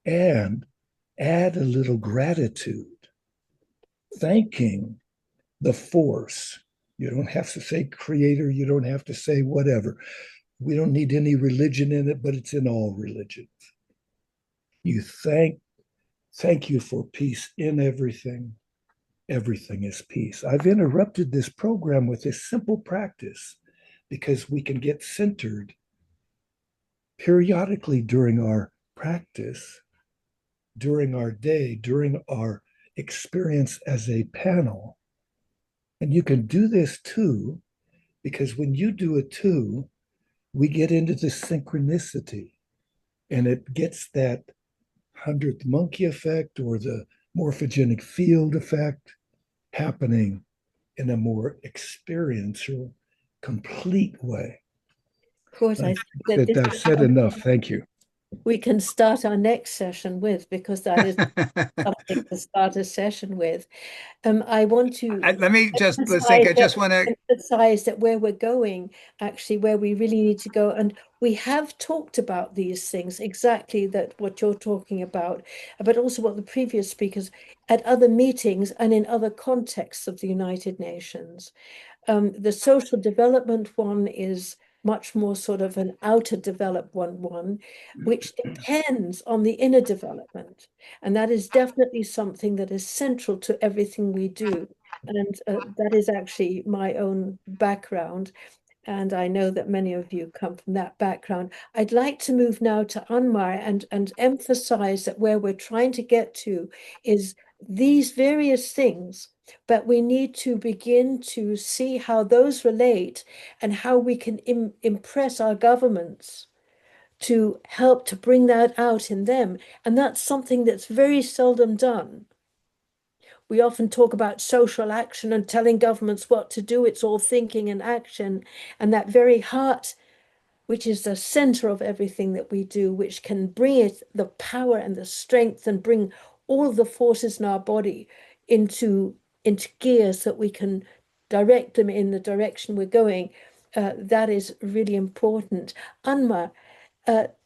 And add a little gratitude, thanking the force. You don't have to say creator, you don't have to say whatever. We don't need any religion in it, but it's in all religions. You thank you for peace in everything. Everything is peace. I've interrupted this program with this simple practice because we can get centered periodically during our practice, during our day, during our experience as a panel. And you can do this too, because when you do it too, we get into the synchronicity and it gets that 100th monkey effect or the morphogenic field effect happening in a more experiential, complete way. Of course, I think that I've this said enough. Thank you. we can start our next session with, because that is something to start a session with. I want to Let me just, emphasize Lysinka, I just want to, emphasize that where we're going, actually, where we really need to go, and we have talked about these things, exactly that what you're talking about, but also what the previous speakers at other meetings and in other contexts of the United Nations. The social development one is much more sort of an outer developed one, which depends on the inner development. And that is definitely something that is central to everything we do. And that is actually my own background. And I know that many of you come from that background. I'd like to move now to Anmar and emphasize that where we're trying to get to is these various things, but we need to begin to see how those relate and how we can impress our governments to help to bring that out in them. And that's something that's very seldom done. We often talk about social action and telling governments what to do. It's all thinking and action. And that very heart, which is the center of everything that we do, which can bring it the power and the strength and bring all of the forces in our body into gear so that we can direct them in the direction we're going. That is really important. Anma,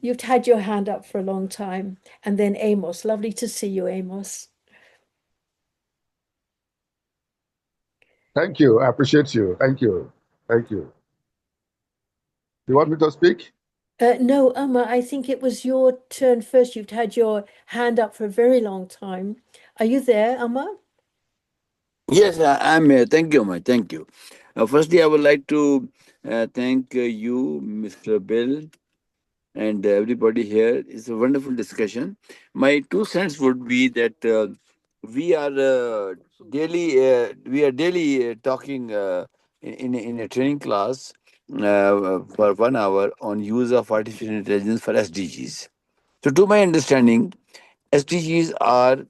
you've had your hand up for a long time. And then Amos, lovely to see you, Amos. Thank you. I appreciate you. Thank you. Thank you. You want me to speak? No, Amma, I think it was your turn first. You've had your hand up for a very long time. Are you there, Amma? Yes, I'm here. Thank you, Mike. Thank you. Firstly, I would like to thank you, Mr. Bill, and everybody here. It's a wonderful discussion. My 2 cents would be that we are daily talking in a training class for 1 hour on use of artificial intelligence for SDGs. So, to my understanding, SDGs are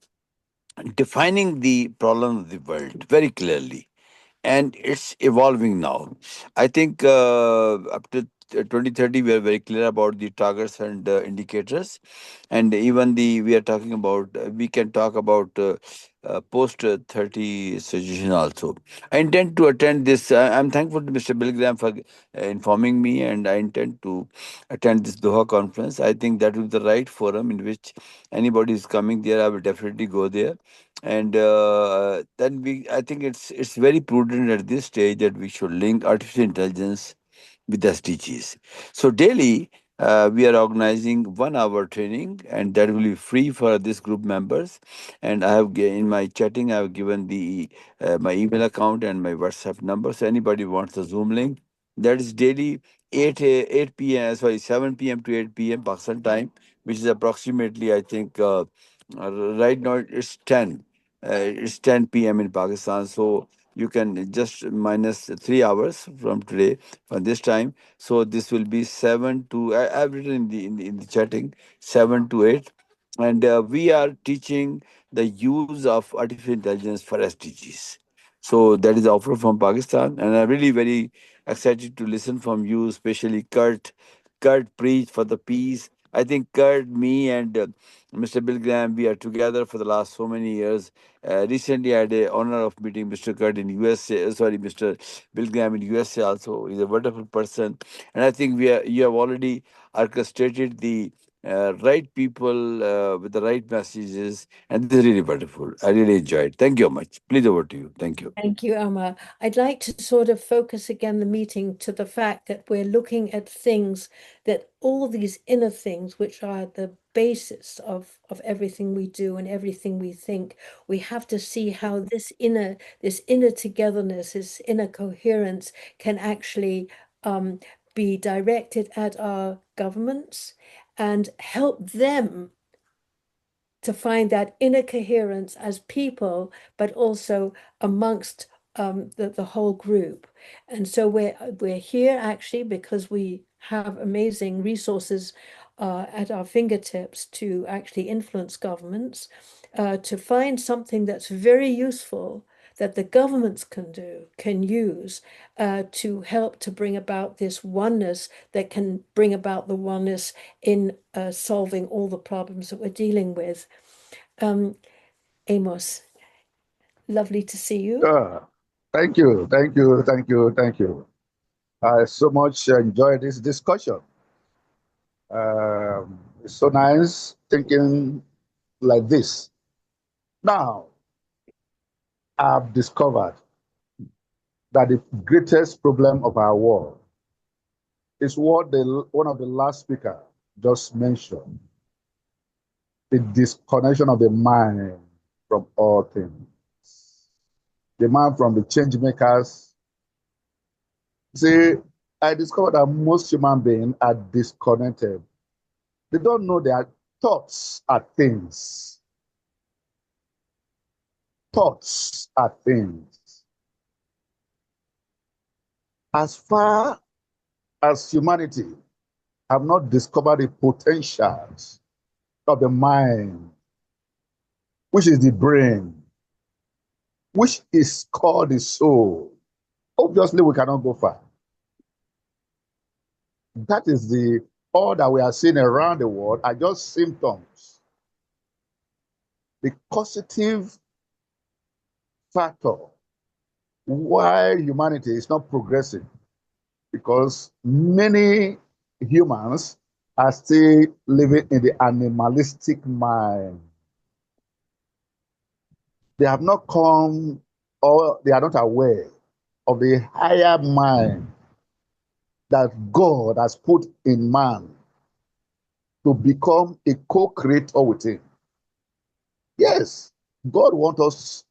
defining the problem of the world very clearly, and it's evolving now. I think up to 2030 we are very clear about the targets and indicators, and even the we are talking about we can talk about post 30 suggestion also. I intend to attend this. I'm thankful to Mr. Bill Graham for informing me, and I intend to attend this Doha conference. I think that will be the right forum in which anybody is coming there. I will definitely go there, and then I think it's very prudent at this stage that we should link artificial intelligence with SDGs. So daily, we are organizing 1 hour training, and that will be free for this group members. And I have in my chatting, I have given the my email account and my WhatsApp number. So anybody wants the Zoom link, that is daily 8 p.m. Sorry, 7 p.m. to 8 p.m. Pakistan time, which is approximately, I think right now it's 10. It's 10 p.m. in Pakistan. So you can just minus 3 hours from today from this time. So this will be 7 to I've written in the chatting 7 to 8, and we are teaching the use of artificial intelligence for SDGs. So that is the offer from Pakistan, and I'm really very excited to listen from you, especially Kurt. Kurt preached for the peace. I think Kurt, me, and Mr. Bill Graham, we are together for the last so many years. Recently, I had the honor of meeting Mr. Kurt in USA. Sorry, Mr. Bill Graham in USA also. He's a wonderful person, and I think you have already orchestrated the right people with the right messages, and this is really wonderful. I really enjoyed. Thank you much. Please over to you. Thank you. Thank you, Amar. I'd like to sort of focus again the meeting to the fact that we're looking at things that all these inner things, which are the basis of everything we do and everything we think, we have to see how this inner togetherness, this inner coherence can actually be directed at our governments and help them to find that inner coherence as people, but also amongst the whole group. And so we're here actually because we have amazing resources at our fingertips to actually influence governments, to find something that's very useful that the governments can use to help to bring about this oneness that can bring about the oneness in solving all the problems that we're dealing with. Amos, lovely to see you. Thank you, thank you, thank you, thank you. I so much enjoy this discussion. It's so nice thinking like this. Now, I've discovered that the greatest problem of our world is what one of the last speaker just mentioned: the disconnection of the mind from all things. The mind from the change makers. See, I discovered that most human beings are disconnected. They don't know their thoughts are things. Thoughts are things. As far as humanity have not discovered the potentials of the mind, which is the brain, which is called the soul, obviously we cannot go far. That is all that we are seeing around the world are just symptoms. The causative factor why humanity is not progressing, because many humans are still living in the animalistic mind. They have not come, or they are not aware of the higher mind that God has put in man to become a co-creator with him. Yes, God wants us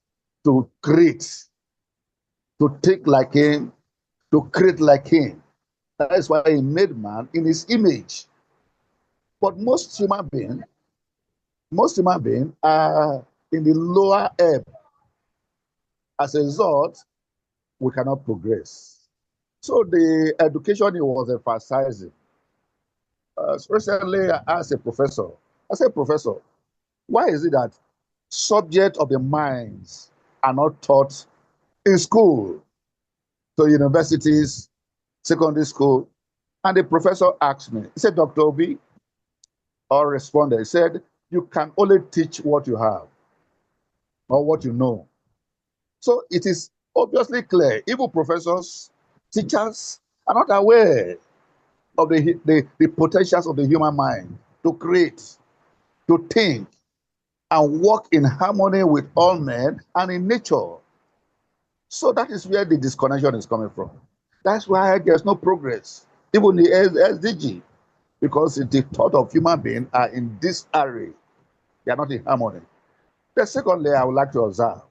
to create, to think like him, to create like him. That is why he made man in his image. But most human beings are in the lower ebb. As a result, we cannot progress. So the education he was emphasizing, recently I asked a professor, I said, Professor, why is it that subject of the minds are not taught in school, so universities, secondary school? And the professor asked me, he said, Dr. Obi, or responded, he said, you can only teach what you have or what you know. So it is obviously clear, even professors, teachers are not aware of the potentials of the human mind to create, to think, and work in harmony with all men and in nature. So that is where the disconnection is coming from. That's why there's no progress, even the SDG, because the thought of human beings are in disarray. They are not in harmony. The second layer I would like to observe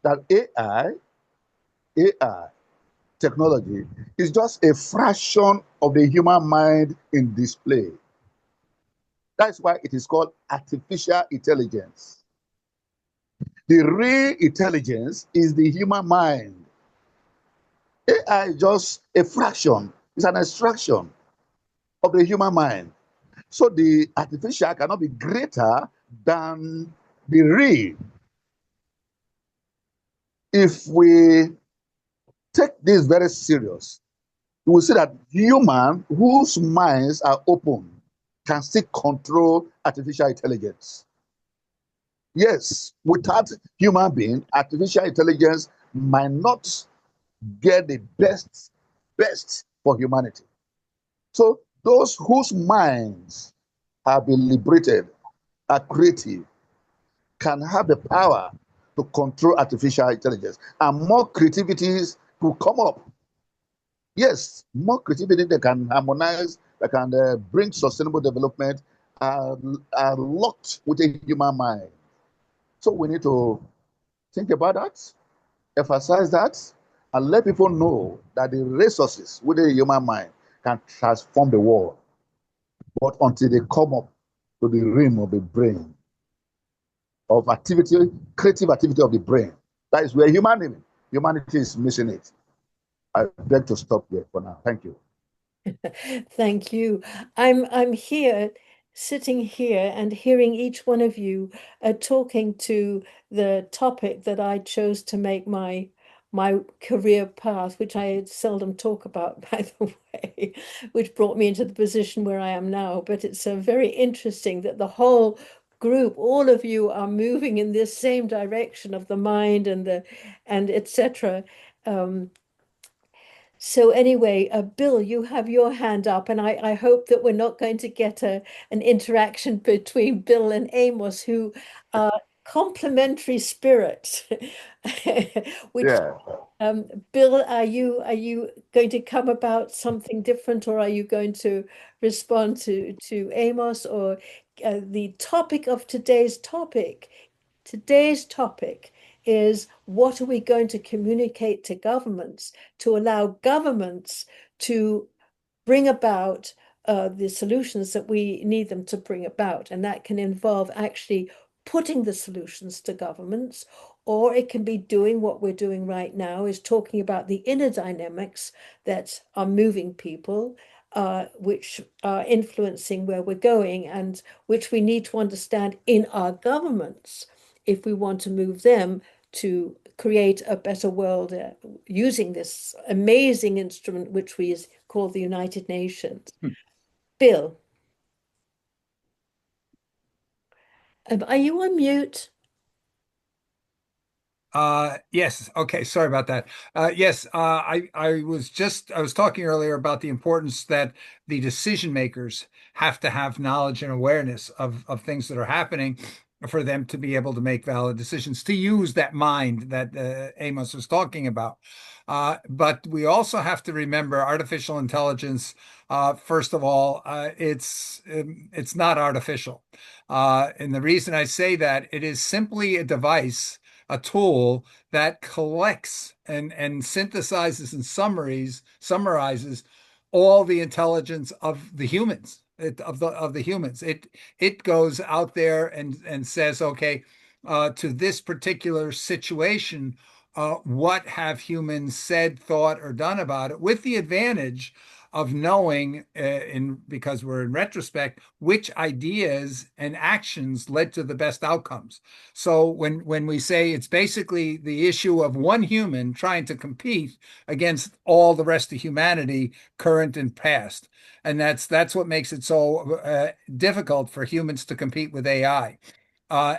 that AI technology is just a fraction of the human mind in display. That's why it is called artificial intelligence. The real intelligence is the human mind. AI is just a fraction, it's an extraction of the human mind. So the artificial cannot be greater than the real. If we take this very serious, you will see that humans whose minds are open can still control artificial intelligence. Yes, without human being, artificial intelligence might not get the best for humanity. So those whose minds are being liberated, are creative, can have the power to control artificial intelligence, and more creativities will come up. Yes, more creativity that can harmonize, that can bring sustainable development, are locked with a human mind. So we need to think about that, emphasize that, and let people know that the resources with the human mind can transform the world. But until they come up to the realm of the brain, of activity, creative activity of the brain, that is where humanity is missing it. I beg to stop there for now. Thank you. Thank you. I'm here, sitting here and hearing each one of you talking to the topic that I chose to make my career path, which I seldom talk about, by the way, which brought me into the position where I am now. But it's very interesting that the whole group, all of you, are moving in this same direction of the mind and etc. So anyway, Bill, you have your hand up, and I hope that we're not going to get an interaction between Bill and Amos, who are complementary spirits. Which, Yeah. Bill, are you going to come about something different, or are you going to respond to Amos, or the topic of today's topic? Today's topic is, what are we going to communicate to governments to allow governments to bring about the solutions that we need them to bring about? And that can involve actually putting the solutions to governments, or it can be doing what we're doing right now, is talking about the inner dynamics that are moving people, which are influencing where we're going, and which we need to understand in our governments if we want to move them to create a better world using this amazing instrument, which we call the United Nations. Bill, are you on mute? Yes. Okay. Sorry about that. Yes. I was talking earlier about the importance that the decision makers have to have knowledge and awareness of things that are happening for them to be able to make valid decisions, to use that mind that Amos was talking about. But we also have to remember artificial intelligence. First of all, it's not artificial. And the reason I say that, it is simply a device, a tool that collects and synthesizes and summarizes all the intelligence of the humans, of the humans. It goes out there and says, okay, to this particular situation, what have humans said, thought, or done about it, with the advantage of knowing, because we're in retrospect, which ideas and actions led to the best outcomes. So when we say it's basically the issue of one human trying to compete against all the rest of humanity, current and past, and that's what makes it so difficult for humans to compete with AI. So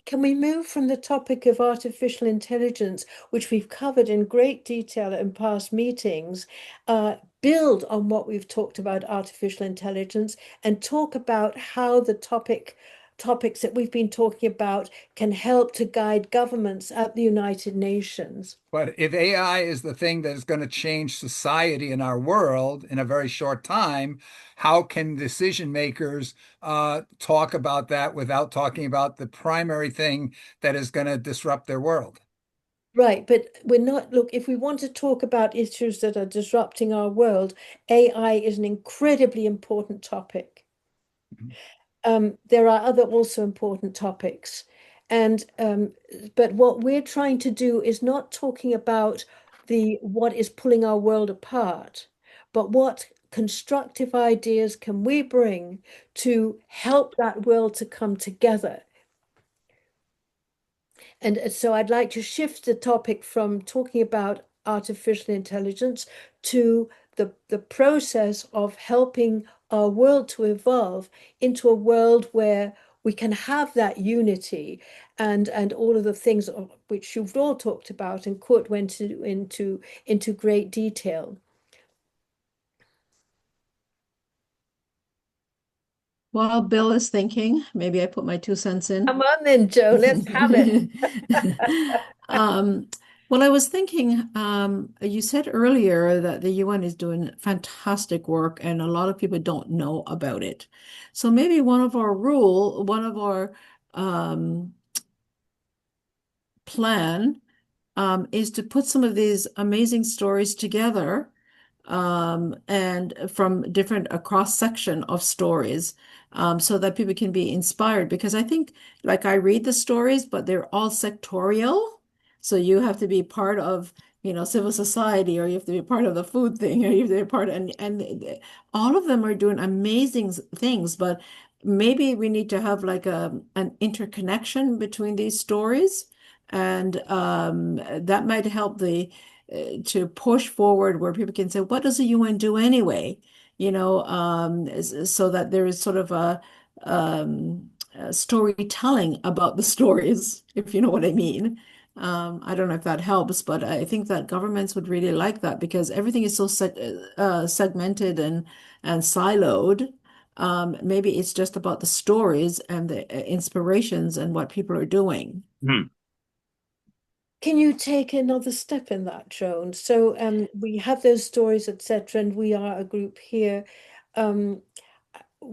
can we move from the topic of artificial intelligence, which we've covered in great detail in past meetings, build on what we've talked about artificial intelligence, and talk about how the topics that we've been talking about can help to guide governments at the United Nations? But if AI is the thing that is going to change society in our world in a very short time, how can decision makers talk about that without talking about the primary thing that is going to disrupt their world? Right, but we're not, look, if we want to talk about issues that are disrupting our world, AI is an incredibly important topic. There are other also important topics. And but what we're trying to do is not talking about what is pulling our world apart, but what constructive ideas can we bring to help that world to come together. And so I'd like to shift the topic from talking about artificial intelligence to the process of helping our world to evolve into a world where we can have that unity and all of the things which you've all talked about, and Kurt went into great detail. While Bill is thinking, maybe I put my 2 cents in. Come on then, Joe, let's have it. Well, I was thinking, you said earlier that the UN is doing fantastic work and a lot of people don't know about it. So maybe one of our plan is to put some of these amazing stories together and from a cross section of stories so that people can be inspired. Because I think, like, I read the stories, but they're all sectorial. So you have to be part of, civil society, or you have to be part of the food thing, or you have to be part of, and all of them are doing amazing things. But maybe we need to have like an interconnection between these stories, and that might help to push forward where people can say, what does the UN do anyway? So that there is sort of a storytelling about the stories, if you know what I mean. I don't know if that helps, but I think that governments would really like that because everything is so segmented and siloed. Maybe it's just about the stories and the inspirations and what people are doing. Can you take another step in that, Joan? So we have those stories, etc., and we are a group here.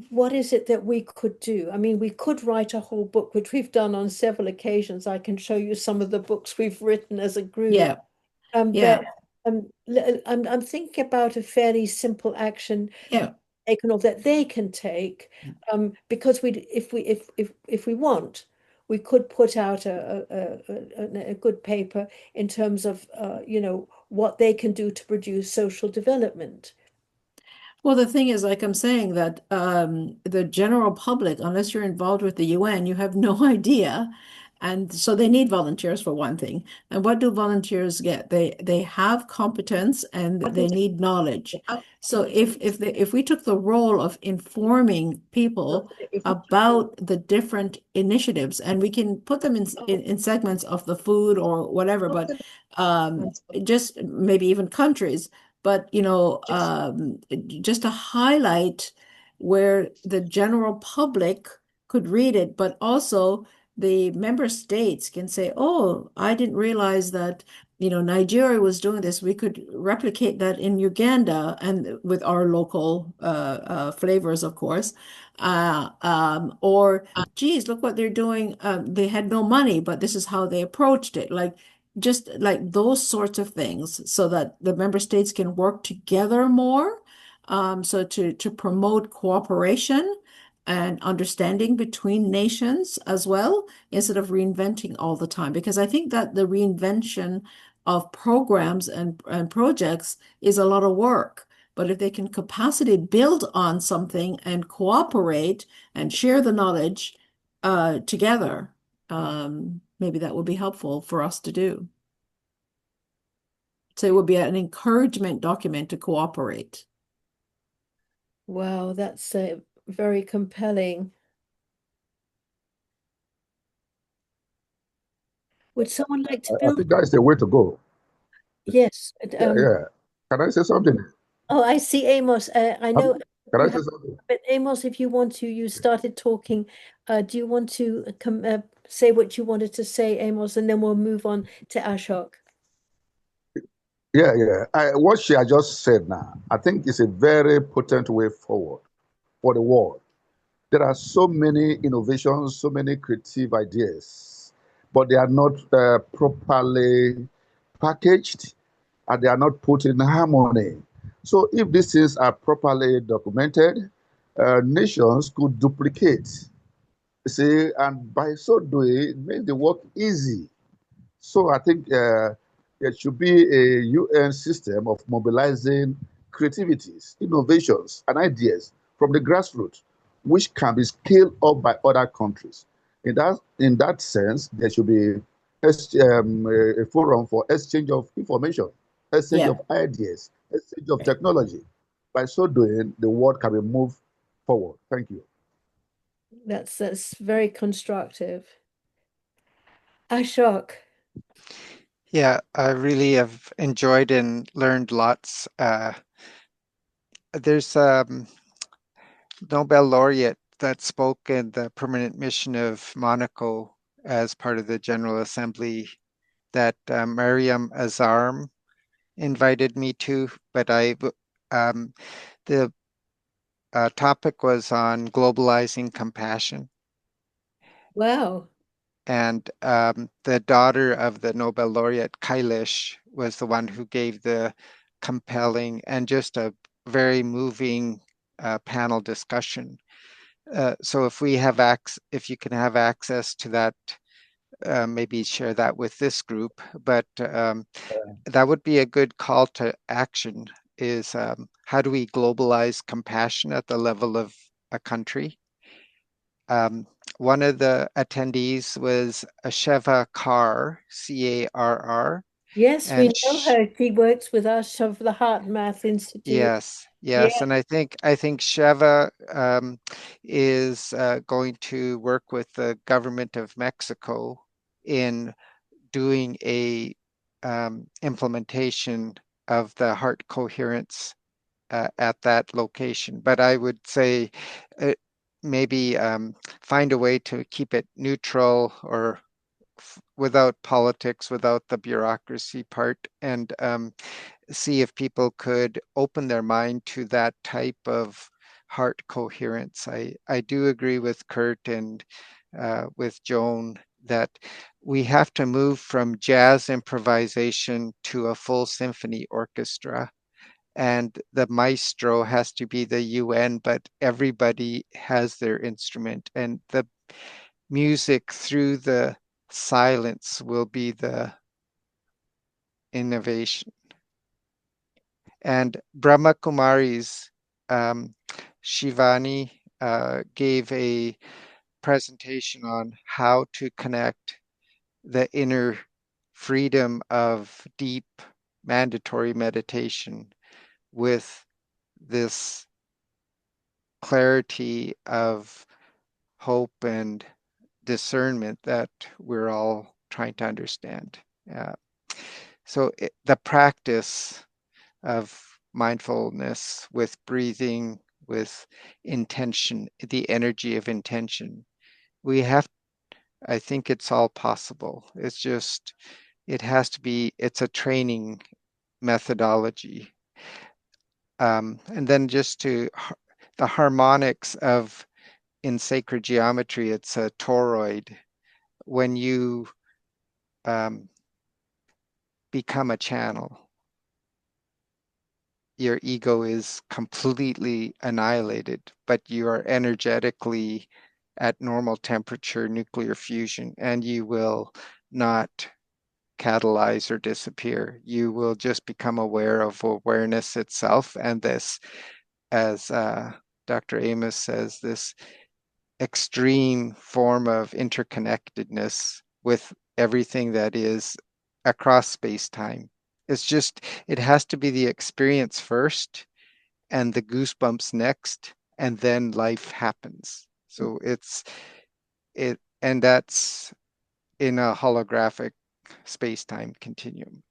What is it that we could do? I mean, we could write a whole book, which we've done on several occasions. I can show you some of the books we've written as a group. Yeah. But I'm thinking about a fairly simple action taken of that they can take, because if we want, we could put out a good paper in terms of what they can do to produce social development. Well, the thing is, like I'm saying, that the general public, unless you're involved with the UN, you have no idea. And so they need volunteers for one thing. And what do volunteers get? They have competence and they need knowledge. So if we took the role of informing people about the different initiatives, and we can put them in segments of the food or whatever, but just maybe even countries, but just to highlight where the general public could read it, but also the member states can say, oh, I didn't realize that, Nigeria was doing this. We could replicate that in Uganda and with our local flavors, of course. Or, geez, look what they're doing. They had no money, but this is how they approached it. Like, just like those sorts of things, so that the member states can work together more. So to promote cooperation and understanding between nations as well, instead of reinventing all the time. Because I think that the reinvention of programs and projects is a lot of work. But if they can capacity build on something and cooperate and share the knowledge together, maybe that would be helpful for us to do. So it would be an encouragement document to cooperate. Wow, that's very compelling. Would someone like to I build? think that's the way to go. Yes. Yeah. Can I say something? Oh, I see, Amos. I know. Can I say something? But Amos, if you want to, you started talking. Do you want to say what you wanted to say, Amos, and then we'll move on to Ashok? Yeah. What she had just said now, I think is a very potent way forward for the world. There are so many innovations, so many creative ideas, but they are not properly packaged and they are not put in harmony. So if these things are properly documented, nations could duplicate, see, and by so doing, it makes the work easy. So I think there should be a UN system of mobilizing creativities, innovations, and ideas from the grassroots, which can be scaled up by other countries. In that sense, there should be a forum for exchange of information, exchange of ideas, exchange of technology. By so doing, the world can be moved forward. Thank you. That's very constructive. Ashok. Yeah, I really have enjoyed and learned lots. There's Nobel laureate that spoke in the permanent mission of Monaco as part of the General Assembly that Mariam Azarm invited me to, but the topic was on globalizing compassion. Wow. And the daughter of the Nobel laureate Kailash was the one who gave the compelling and just a very moving panel discussion. So if you can have access to that, maybe share that with this group. But that would be a good call to action. Is how do we globalize compassion at the level of a country? One of the attendees was Asheva Carr, Carr, Yes, we and know her. She works with us of the Heart Math Institute. yes, Yeah. and I think Sheva is going to work with the government of Mexico in doing a implementation of the heart coherence at that location. But I would say maybe find a way to keep it neutral or without politics, without the bureaucracy part, and see if people could open their mind to that type of heart coherence. I do agree with Kurt and with Joan that we have to move from jazz improvisation to a full symphony orchestra. And the maestro has to be the UN, but everybody has their instrument. And the music through the silence will be the innovation. And Brahma Kumari's Shivani gave a presentation on how to connect the inner freedom of deep mandatory meditation with this clarity of hope and discernment that we're all trying to understand. So the practice of mindfulness with breathing, with intention, the energy of intention, I think it's all possible. It's just, it's a training methodology. And then the harmonics of, in sacred geometry, it's a toroid. When you become a channel, your ego is completely annihilated, but you are energetically at normal temperature nuclear fusion, and you will not catalyze or disappear. You will just become aware of awareness itself, and this, as Dr. Amos says, this extreme form of interconnectedness with everything that is across space-time. It has to be the experience first and the goosebumps next, and then life happens. So and that's in a holographic space-time continuum.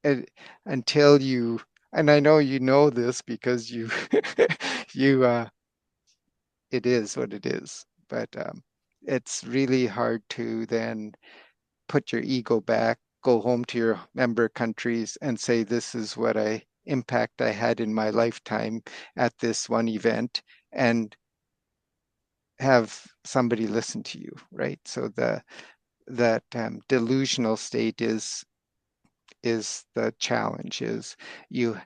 Until you, and I know you know this because you it is what it is, but it's really hard to then put your ego back, go home to your member countries and say, this is what impact I had in my lifetime at this one event, and have somebody listen to you, right? So that delusional state is the challenge. Is you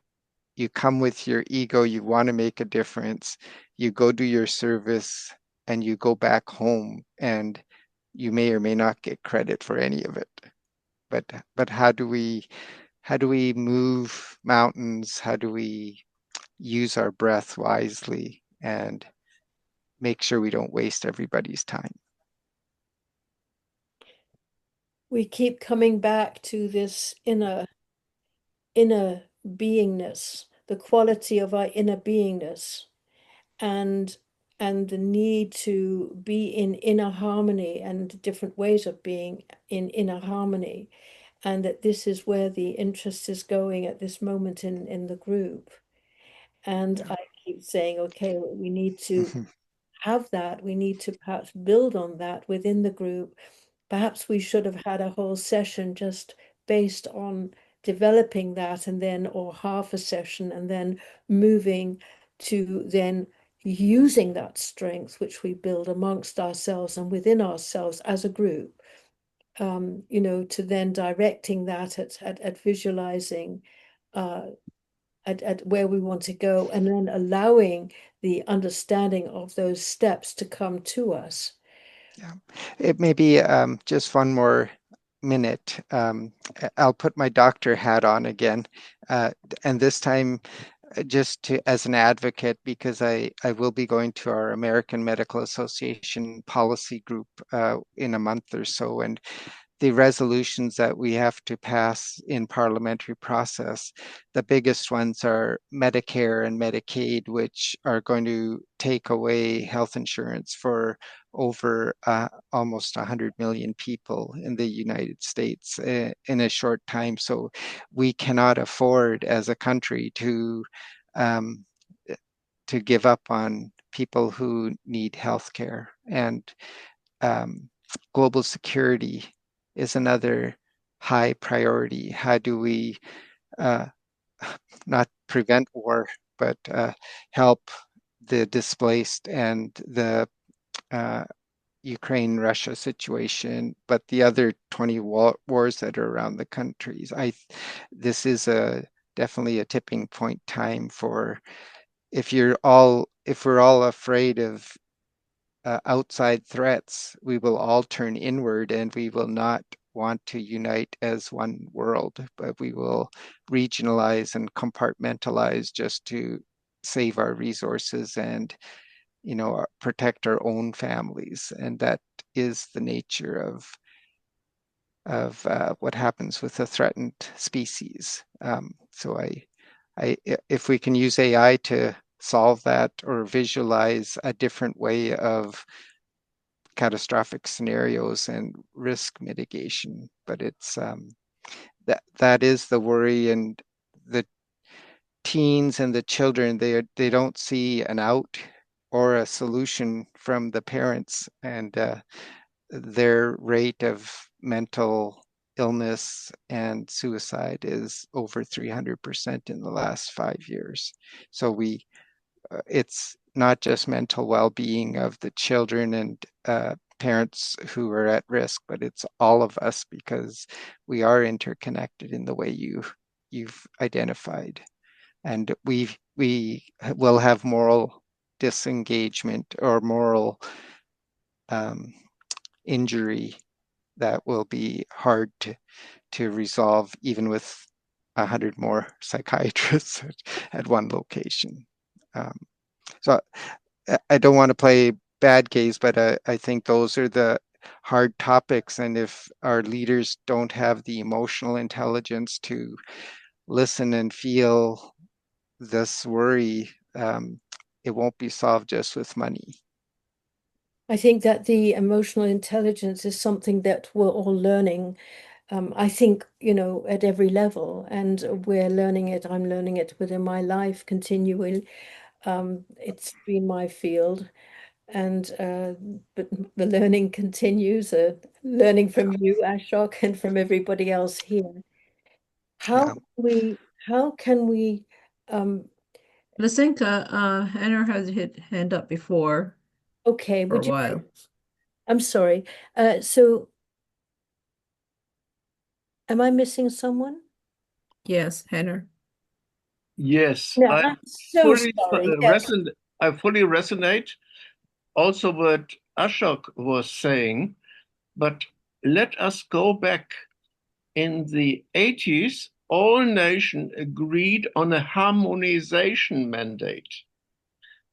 come with your ego, you want to make a difference, you go do your service, and you go back home, and you may or may not get credit for any of it. But how do we move mountains? How do we use our breath wisely and make sure we don't waste everybody's time? We keep coming back to this inner beingness, the quality of our inner beingness, and the need to be in inner harmony and different ways of being in inner harmony, and that this is where the interest is going at this moment in the group. And I keep saying, okay, we need to have that. We need to perhaps build on that within the group. Perhaps we should have had a whole session just based on developing that, and then, or half a session, and then moving to then using that strength which we build amongst ourselves and within ourselves as a group, to then directing that at visualizing at where we want to go, and then allowing the understanding of those steps to come to us. Yeah, it may be just one more minute. I'll put my doctor hat on again, and this time just as an advocate, because I will be going to our American Medical Association policy group in a month or so, and the resolutions that we have to pass in parliamentary process, the biggest ones are Medicare and Medicaid, which are going to take away health insurance for over almost 100 million people in the United States in a short time. So we cannot afford as a country to give up on people who need health care. And global security is another high priority. How do we not prevent war, but help the displaced and the Ukraine-Russia situation, but the other 20 wars that are around the countries? This is definitely a tipping point time for, if we're all afraid of outside threats, we will all turn inward, and we will not want to unite as one world, but we will regionalize and compartmentalize just to save our resources and protect our own families. And that is the nature of what happens with a threatened species. So if we can use AI to solve that or visualize a different way of catastrophic scenarios and risk mitigation, but it's that is the worry. And the teens and the children, they don't see an out or a solution from the parents, and their rate of mental illness and suicide is over 300% in the last 5 years. So it's not just mental well-being of the children and parents who are at risk, but it's all of us, because we are interconnected in the way you've identified. And we will have moral disengagement or moral injury that will be hard to resolve, even with 100 more psychiatrists at one location. So I don't want to play bad games, but I think those are the hard topics. And if our leaders don't have the emotional intelligence to listen and feel this worry, it won't be solved just with money. I think that the emotional intelligence is something that we're all learning. I think, at every level, and we're learning it. I'm learning it within my life continually. It's been my field, and but the learning continues. Learning from you, Ashok, and from everybody else here. How Yeah. can we? How can we? Lysinka, Henner has hit hand up before Okay, for a would you? while. I'm sorry. So, am I missing someone? Yes, Henner. Yes, No, I I'm so fully sorry. Yes. I fully resonate also what Ashok was saying, but let us go back. In the 80s, all nations agreed on a harmonization mandate.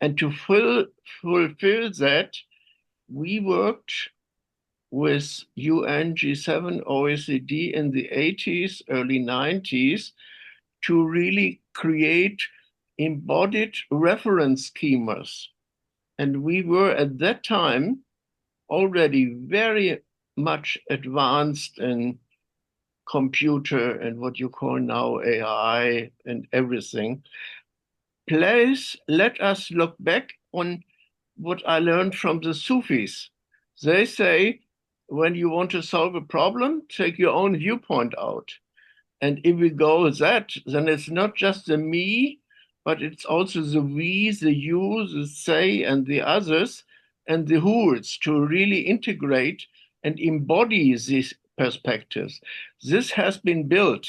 And to fulfill that, we worked with UN, G7, OECD in the 80s, early 90s, to really create embodied reference schemas. And we were at that time already very much advanced in computer and what you call now AI and everything. Please let us look back on what I learned from the Sufis. They say, when you want to solve a problem, take your own viewpoint out. And if we go with that, then it's not just the me, but it's also the we, the you, the they, and the others, and the who's to really integrate and embody these perspectives. This has been built.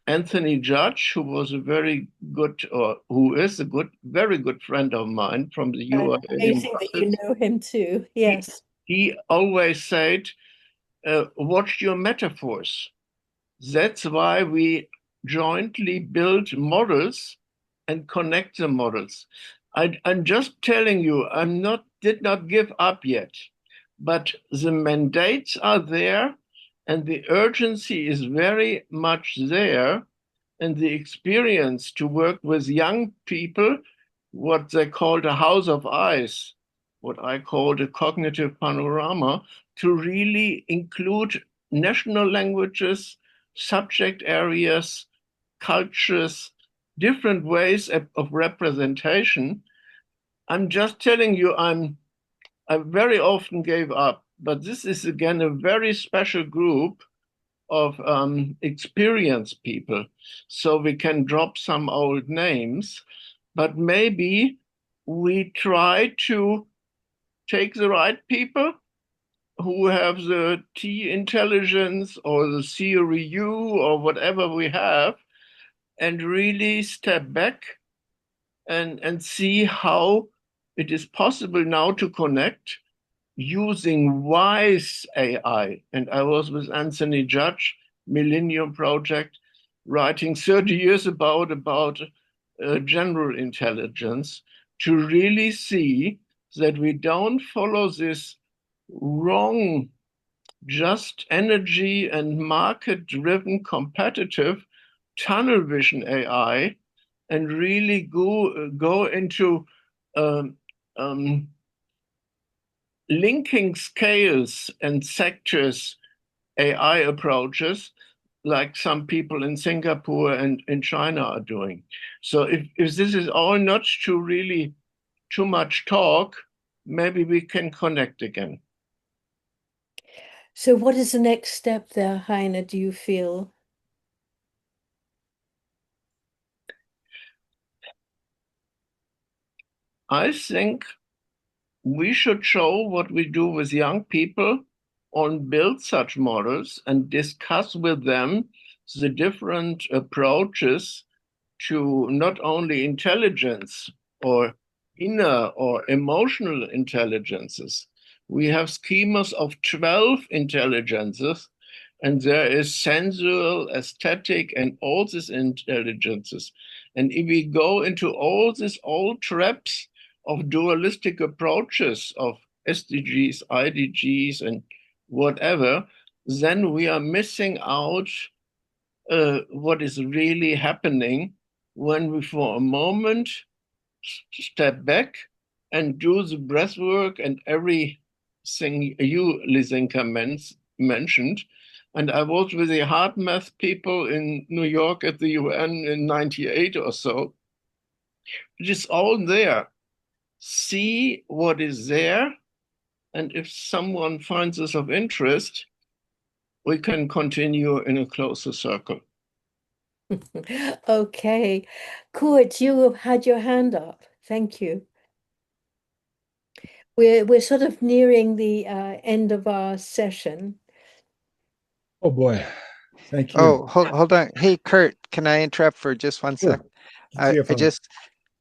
Anthony Judge, who was a very good, or who is a good, very good friend of mine from the US. Amazing that you know him too. Yes. He always said, watch your metaphors. That's why we jointly build models and connect the models. I'm just telling you, did not give up yet, but the mandates are there and the urgency is very much there, and the experience to work with young people, what they call the house of eyes, what I call the cognitive panorama, to really include national languages, subject areas, cultures, different ways of representation. I'm just telling you, I very often gave up, but this is again a very special group of experienced people. So we can drop some old names, but maybe we try to take the right people who have the T intelligence or the theory U or whatever we have, and really step back and see how it is possible now to connect using wise AI. And I was with Anthony Judge, Millennium Project, writing 30 years about general intelligence, to really see that we don't follow this wrong, just energy and market-driven competitive tunnel vision AI, and really go into linking scales and sectors AI approaches, like some people in Singapore and in China are doing. So if this is all not to really too much talk, maybe we can connect again. So what is the next step there, Heine, do you feel? I think we should show what we do with young people on build such models and discuss with them the different approaches to not only intelligence or inner or emotional intelligences. We have schemas of 12 intelligences, and there is sensual, aesthetic, and all these intelligences. And if we go into all these old traps of dualistic approaches of SDGs, IDGs, and whatever, then we are missing out what is really happening when we, for a moment, step back and do the breath work and everything you, Lysinka, mentioned. And I was with the HeartMath people in New York at the UN in 98 or so. It is all there. See what is there. And if someone finds this of interest, we can continue in a closer circle. Okay. Kurt, you have had your hand up. Thank you. We're sort of nearing the end of our session. Oh boy, thank you. Oh, hold on. Hey, Kurt, can I interrupt for just one Sure. sec?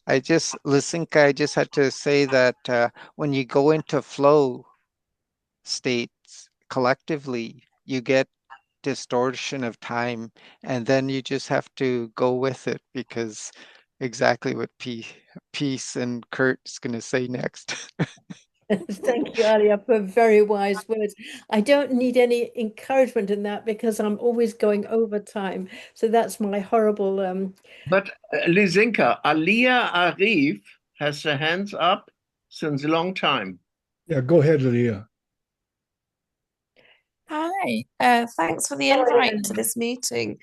I just, Lysinka, I just had to say that when you go into flow states collectively, you get distortion of time, and then you just have to go with it, because exactly what Peace and Kurt's going to say next. Thank you, Alia, for very wise words. I don't need any encouragement in that because I'm always going over time. So that's my horrible. But Lysinka, Alia Arif has her hands up since a long time. Yeah, go ahead, Lydia. Hi, thanks for the invite to this meeting.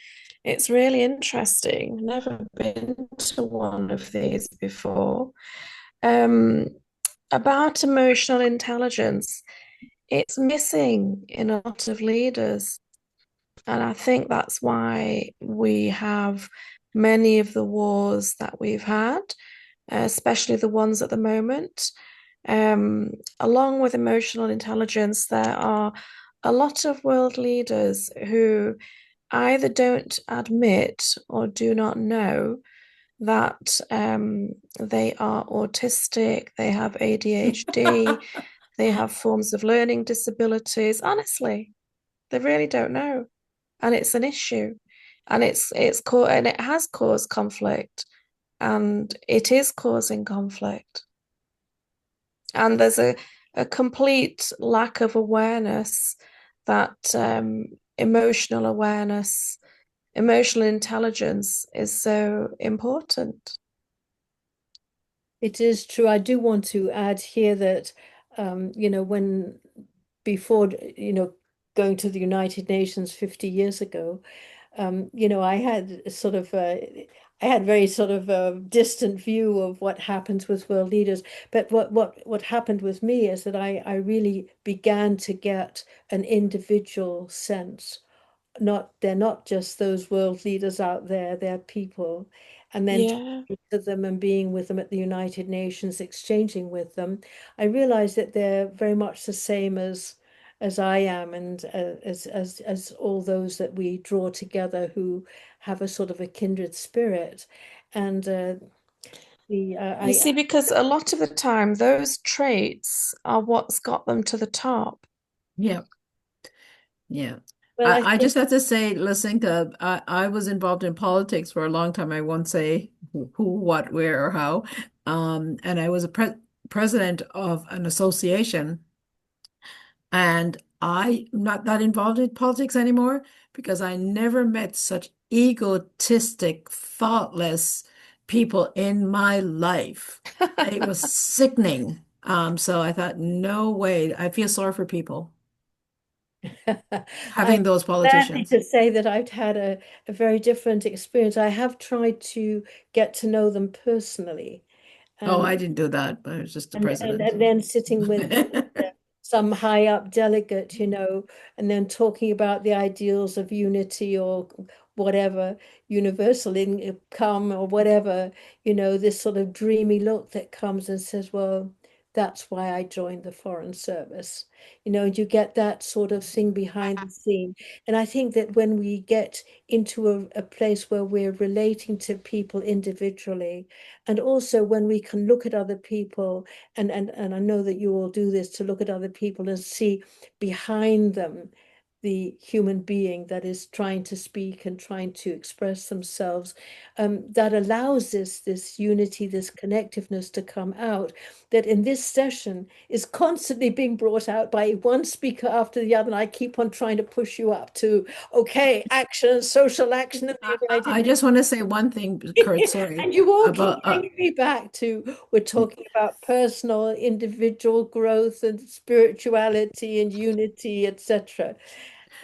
It's really interesting. Never been to one of these before. about emotional intelligence, it's missing in a lot of leaders. And I think that's why we have many of the wars that we've had, especially the ones at the moment. Along with emotional intelligence, there are a lot of world leaders who either don't admit or do not know that they are autistic, they have ADHD, they have forms of learning disabilities. Honestly, they really don't know. And it's an issue. And it has caused conflict. And it is causing conflict. And there's a complete lack of awareness that emotional awareness, emotional intelligence is so important. It is true. I do want to add here that, when before, going to the United Nations 50 years ago, I had sort of I had very sort of a distant view of what happens with world leaders. But what happened with me is that I really began to get an individual sense. They're not just those world leaders out there, they're people. And then Yeah. talking to them and being with them at the United Nations, exchanging with them, I realized that they're very much the same as I am, and as all those that we draw together who have a sort of a kindred spirit. And You see, because a lot of the time, those traits are what's got them to the top. Yeah. Yeah. well, I just have to say, Lysinka, I was involved in politics for a long time. I won't say who, what, where, or how. And I was a president of an association, and I'm not that involved in politics anymore because I never met such egotistic, thoughtless people in my life. It was sickening. So I thought, no way. I feel sorry for people having those Sadly politicians. to say that I've had a very different experience. I have tried to get to know them personally. Oh, I didn't do that, but I was just the president. And then sitting with some high up delegate, and then talking about the ideals of unity or whatever, universal income or whatever, this sort of dreamy look that comes and says, well, that's why I joined the Foreign Service. And you get that sort of thing behind the scene. And I think that when we get into a place where we're relating to people individually, and also when we can look at other people, and I know that you all do this, to look at other people and see behind them the human being that is trying to speak and trying to express themselves, that allows this unity, this connectiveness to come out, that in this session is constantly being brought out by one speaker after the other. And I keep on trying to push you up to, okay, action, social action. I just want to say one thing, Kurt, sorry. And you all about, keep bringing me back to, we're talking about personal, individual growth and spirituality and unity, etc.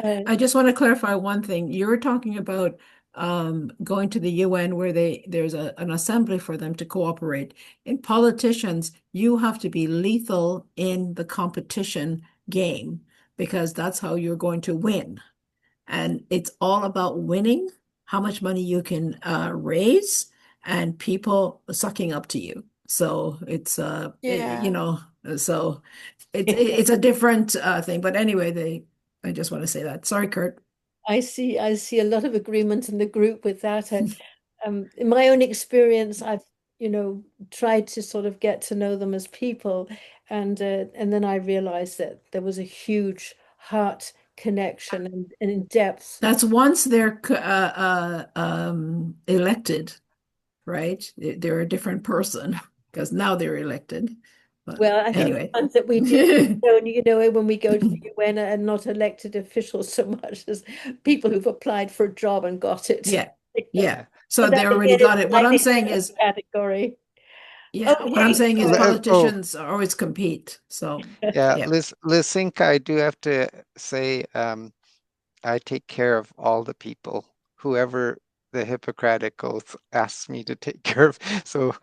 I just want to clarify one thing. You were talking about going to the UN where there's an assembly for them to cooperate. In politicians, you have to be lethal in the competition game because that's how you're going to win. And it's all about winning, how much money you can raise, and people sucking up to you. So it's so it's a different thing. But anyway, I just want to say that. Sorry, Kurt. I see a lot of agreement in the group with that. In my own experience, I've tried to sort of get to know them as people, and then I realized that there was a huge heart connection and in depth. That's once they're elected, right? They're a different person because now they're elected. But well, I think anyway, the ones that we do, when we go to the UN and not elected officials so much as people who've applied for a job and got it. Yeah. So they already got it. What I'm saying is category. Yeah, Okay. what I'm saying is Oh. politicians always compete. So Yeah, Lysinka, I do have to say, I take care of all the people, whoever the Hippocratic Oath asks me to take care of. So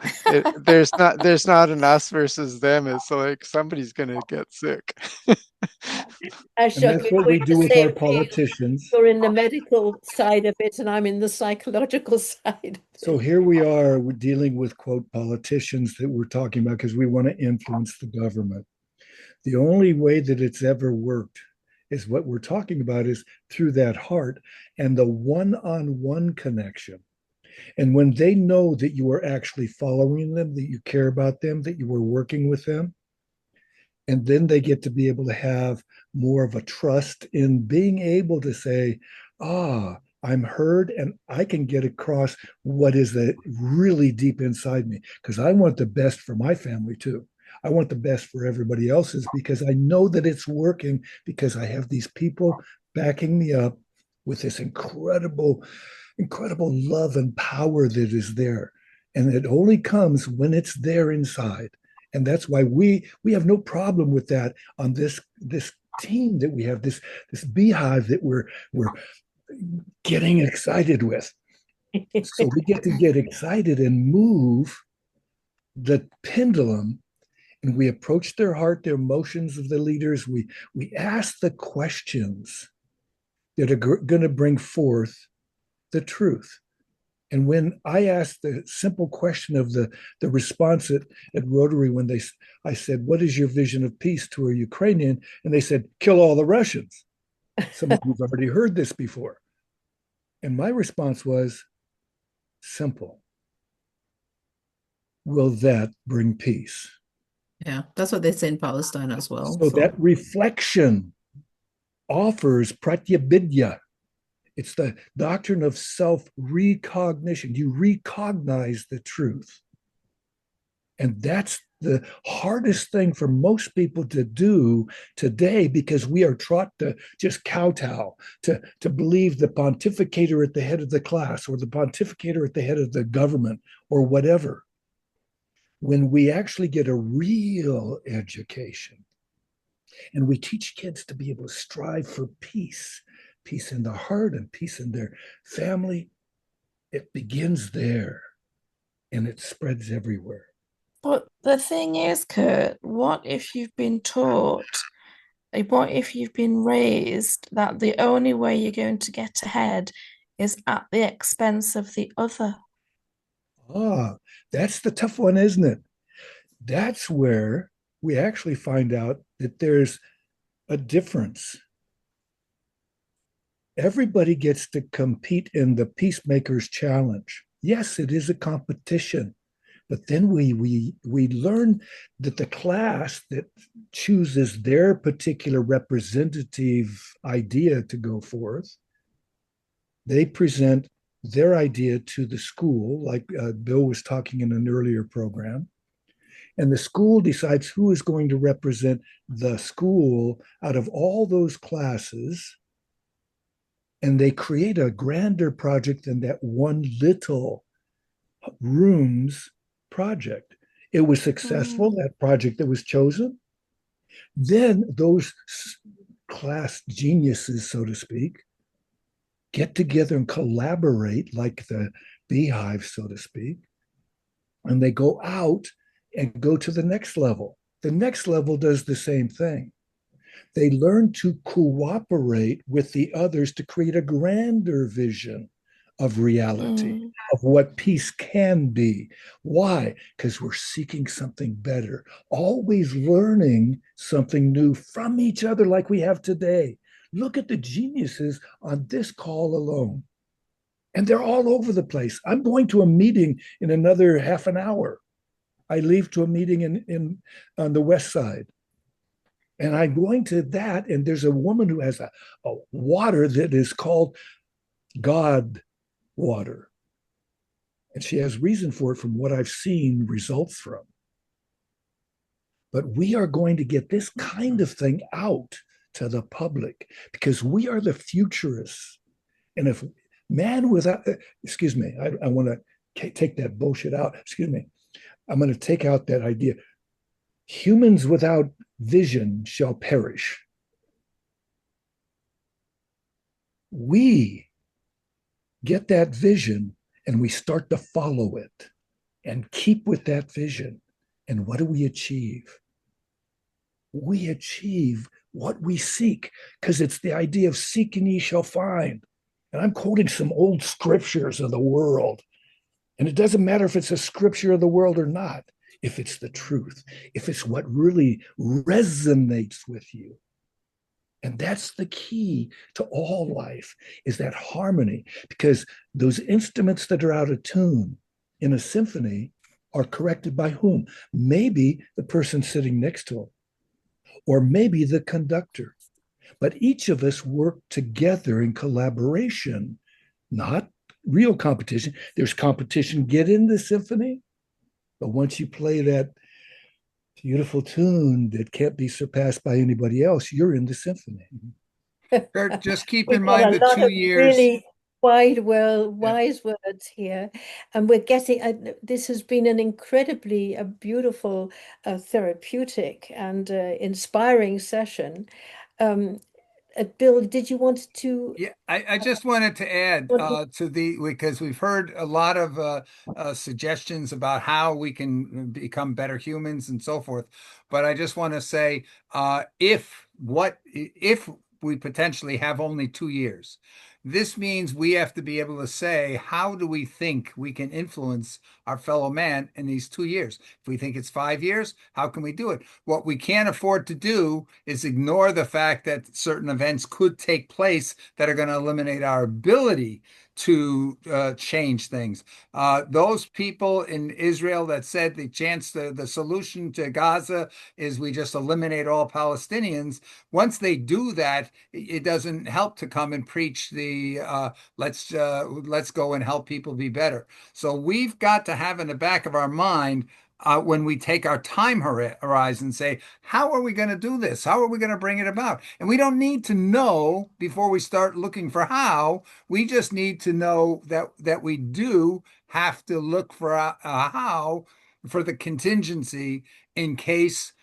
there's not an us versus them. It's like somebody's gonna get sick. And that's what we do with our politicians. You're in the medical side of it, and I'm in the psychological side. So here we are, we're dealing with, quote, politicians that we're talking about because we want to influence the government. The only way that it's ever worked is what we're talking about is through that heart and the one-on-one connection. And when they know that you are actually following them, that you care about them, that you are working with them, and then they get to be able to have more of a trust in being able to say, I'm heard and I can get across what is really deep inside me because I want the best for my family too. I want the best for everybody else's because I know that it's working because I have these people backing me up with this incredible love and power that is there. And it only comes when it's there inside. And that's why we have no problem with that on this team that we have, this beehive that we're getting excited with. So we get to get excited and move the pendulum, and we approach their heart, their emotions of the leaders. We ask the questions that are going to bring forth the truth. And when I asked the simple question of the response at Rotary, when I said, what is your vision of peace to a Ukrainian? And they said, kill all the Russians. Some of you've already heard this before. And my response was simple. Will that bring peace? Yeah, that's what they say in Palestine as well. So that reflection offers pratyabidya. It's the doctrine of self-recognition. You recognize the truth. And that's the hardest thing for most people to do today because we are taught to just kowtow, to believe the pontificator at the head of the class or the pontificator at the head of the government or whatever. When we actually get a real education and we teach kids to be able to strive for peace in the heart and peace in their family, it begins there and it spreads everywhere. But the thing is, Kurt, what if you've been taught, what if you've been raised that the only way you're going to get ahead is at the expense of the other? That's the tough one, isn't it? That's where we actually find out that there's a difference. Everybody gets to compete in the Peacemakers Challenge. Yes, it is a competition, but then we learn that the class that chooses their particular representative idea to go forth, they present their idea to the school, like Bill was talking in an earlier program, and the school decides who is going to represent the school out of all those classes. And they create a grander project than that one little rooms project. It was successful, that project that was chosen. Then those class geniuses, so to speak, get together and collaborate like the beehive, so to speak. And they go out and go to the next level. The next level does the same thing. They learn to cooperate with the others to create a grander vision of reality, of what peace can be. Why? Because we're seeking something better, always learning something new from each other like we have today. Look at the geniuses on this call alone. And they're all over the place. I'm going to a meeting in another half an hour. I leave to a meeting on the West Side. And I'm going to that, and there's a woman who has a water that is called God water. And she has reason for it from what I've seen results from. But we are going to get this kind of thing out to the public because we are the futurists. And if man without, excuse me, I want to take that bullshit out. Excuse me. I'm going to take out that idea. Humans without vision shall perish. get that vision and we start to follow it and keep with that vision. And what do we achieve? We achieve what we seek, because it's the idea of seek and ye shall find. And I'm quoting some old scriptures of the world. And it doesn't matter if it's a scripture of the world or not, if it's the truth, if it's what really resonates with you. And that's the key to all life, is that harmony, because those instruments that are out of tune in a symphony are corrected by whom? Maybe the person sitting next to him, or maybe the conductor. But each of us work together in collaboration, not real competition. There's competition, get in the symphony, but once you play that beautiful tune that can't be surpassed by anybody else, you're in the symphony. Kurt, just keep We've in got mind a the lot 2 of years. really wise words here, and we're getting. This has been an incredibly beautiful, therapeutic, and inspiring session. Bill, did you want to? Yeah, I just wanted to add because we've heard a lot of suggestions about how we can become better humans and so forth. But I just want to say, if we potentially have only 2 years, this means we have to be able to say, how do we think we can influence our fellow man in these 2 years? If we think it's 5 years, how can we do it? What we can't afford to do is ignore the fact that certain events could take place that are going to eliminate our ability to change things. Those people in Israel that said the solution to Gaza is we just eliminate all Palestinians. Once they do that, it doesn't help to come and preach the let's go and help people be better. So we've got to have in the back of our mind, when we take our time horizon, say, how are we going to do this? How are we going to bring it about? And we don't need to know before we start looking for how. We just need to know that we do have to look for a how, for the contingency in case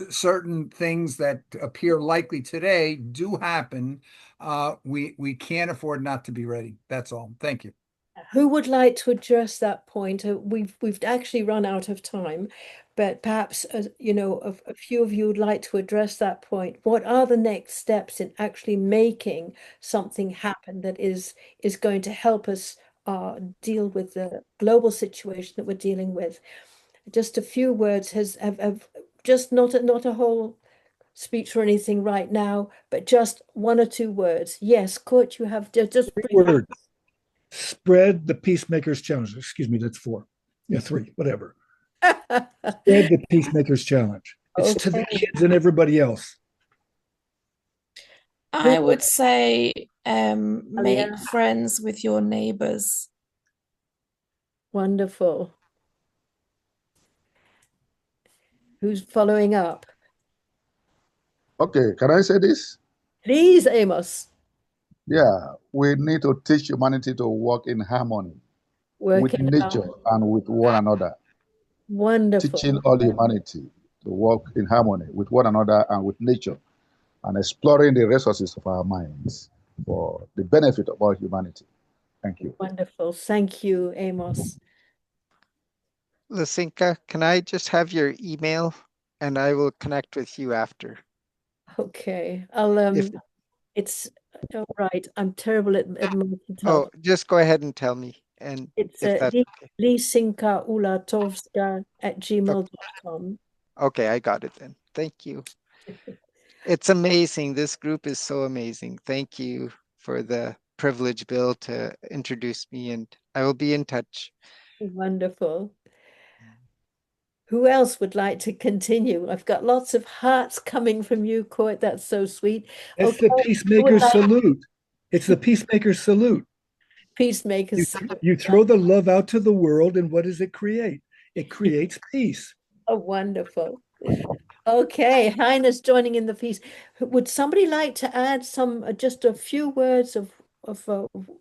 certain things that appear likely today do happen. We can't afford not to be ready. That's all. Thank you. Who would like to address that point? We've actually run out of time, but perhaps a few of you would like to address that point. What are the next steps in actually making something happen that is going to help us deal with the global situation that we're dealing with? Just a few words have just not a whole speech or anything right now, but just 1 or 2 words. Yes, Kurt, you have just Word. Spread the Peacemakers Challenge. Excuse me, that's 4. Yeah, 3, whatever. Spread the Peacemakers Challenge. It's to the kids and everybody else. I would say make friends with your neighbors. Wonderful. Who's following up? Okay, can I say this? Please, Amos. Yeah, we need to teach humanity to work in harmony with nature and with one another. Wonderful. Teaching all humanity to work in harmony with one another and with nature, and exploring the resources of our minds for the benefit of all humanity. Thank you. Wonderful. Thank you, Amos. Lisinka, can I just have your email and I will connect with you after? Okay. It's all right. I'm terrible at multitasking. Oh, just go ahead and tell me. And it's if that's okay. lisinkaulatovska@gmail.com. Okay, I got it then. Thank you. It's amazing. This group is so amazing. Thank you for the privilege, Bill, to introduce me, and I will be in touch. Wonderful. Who else would like to continue? I've got lots of hearts coming from you, Kurt. That's so sweet. It's the Peacemaker's salute. It's the Peacemaker's salute. Peacemakers salute. You throw the love out to the world, and what does it create? It creates peace. Oh, wonderful. Okay, Heine's joining in the piece. Would somebody like to add just a few words of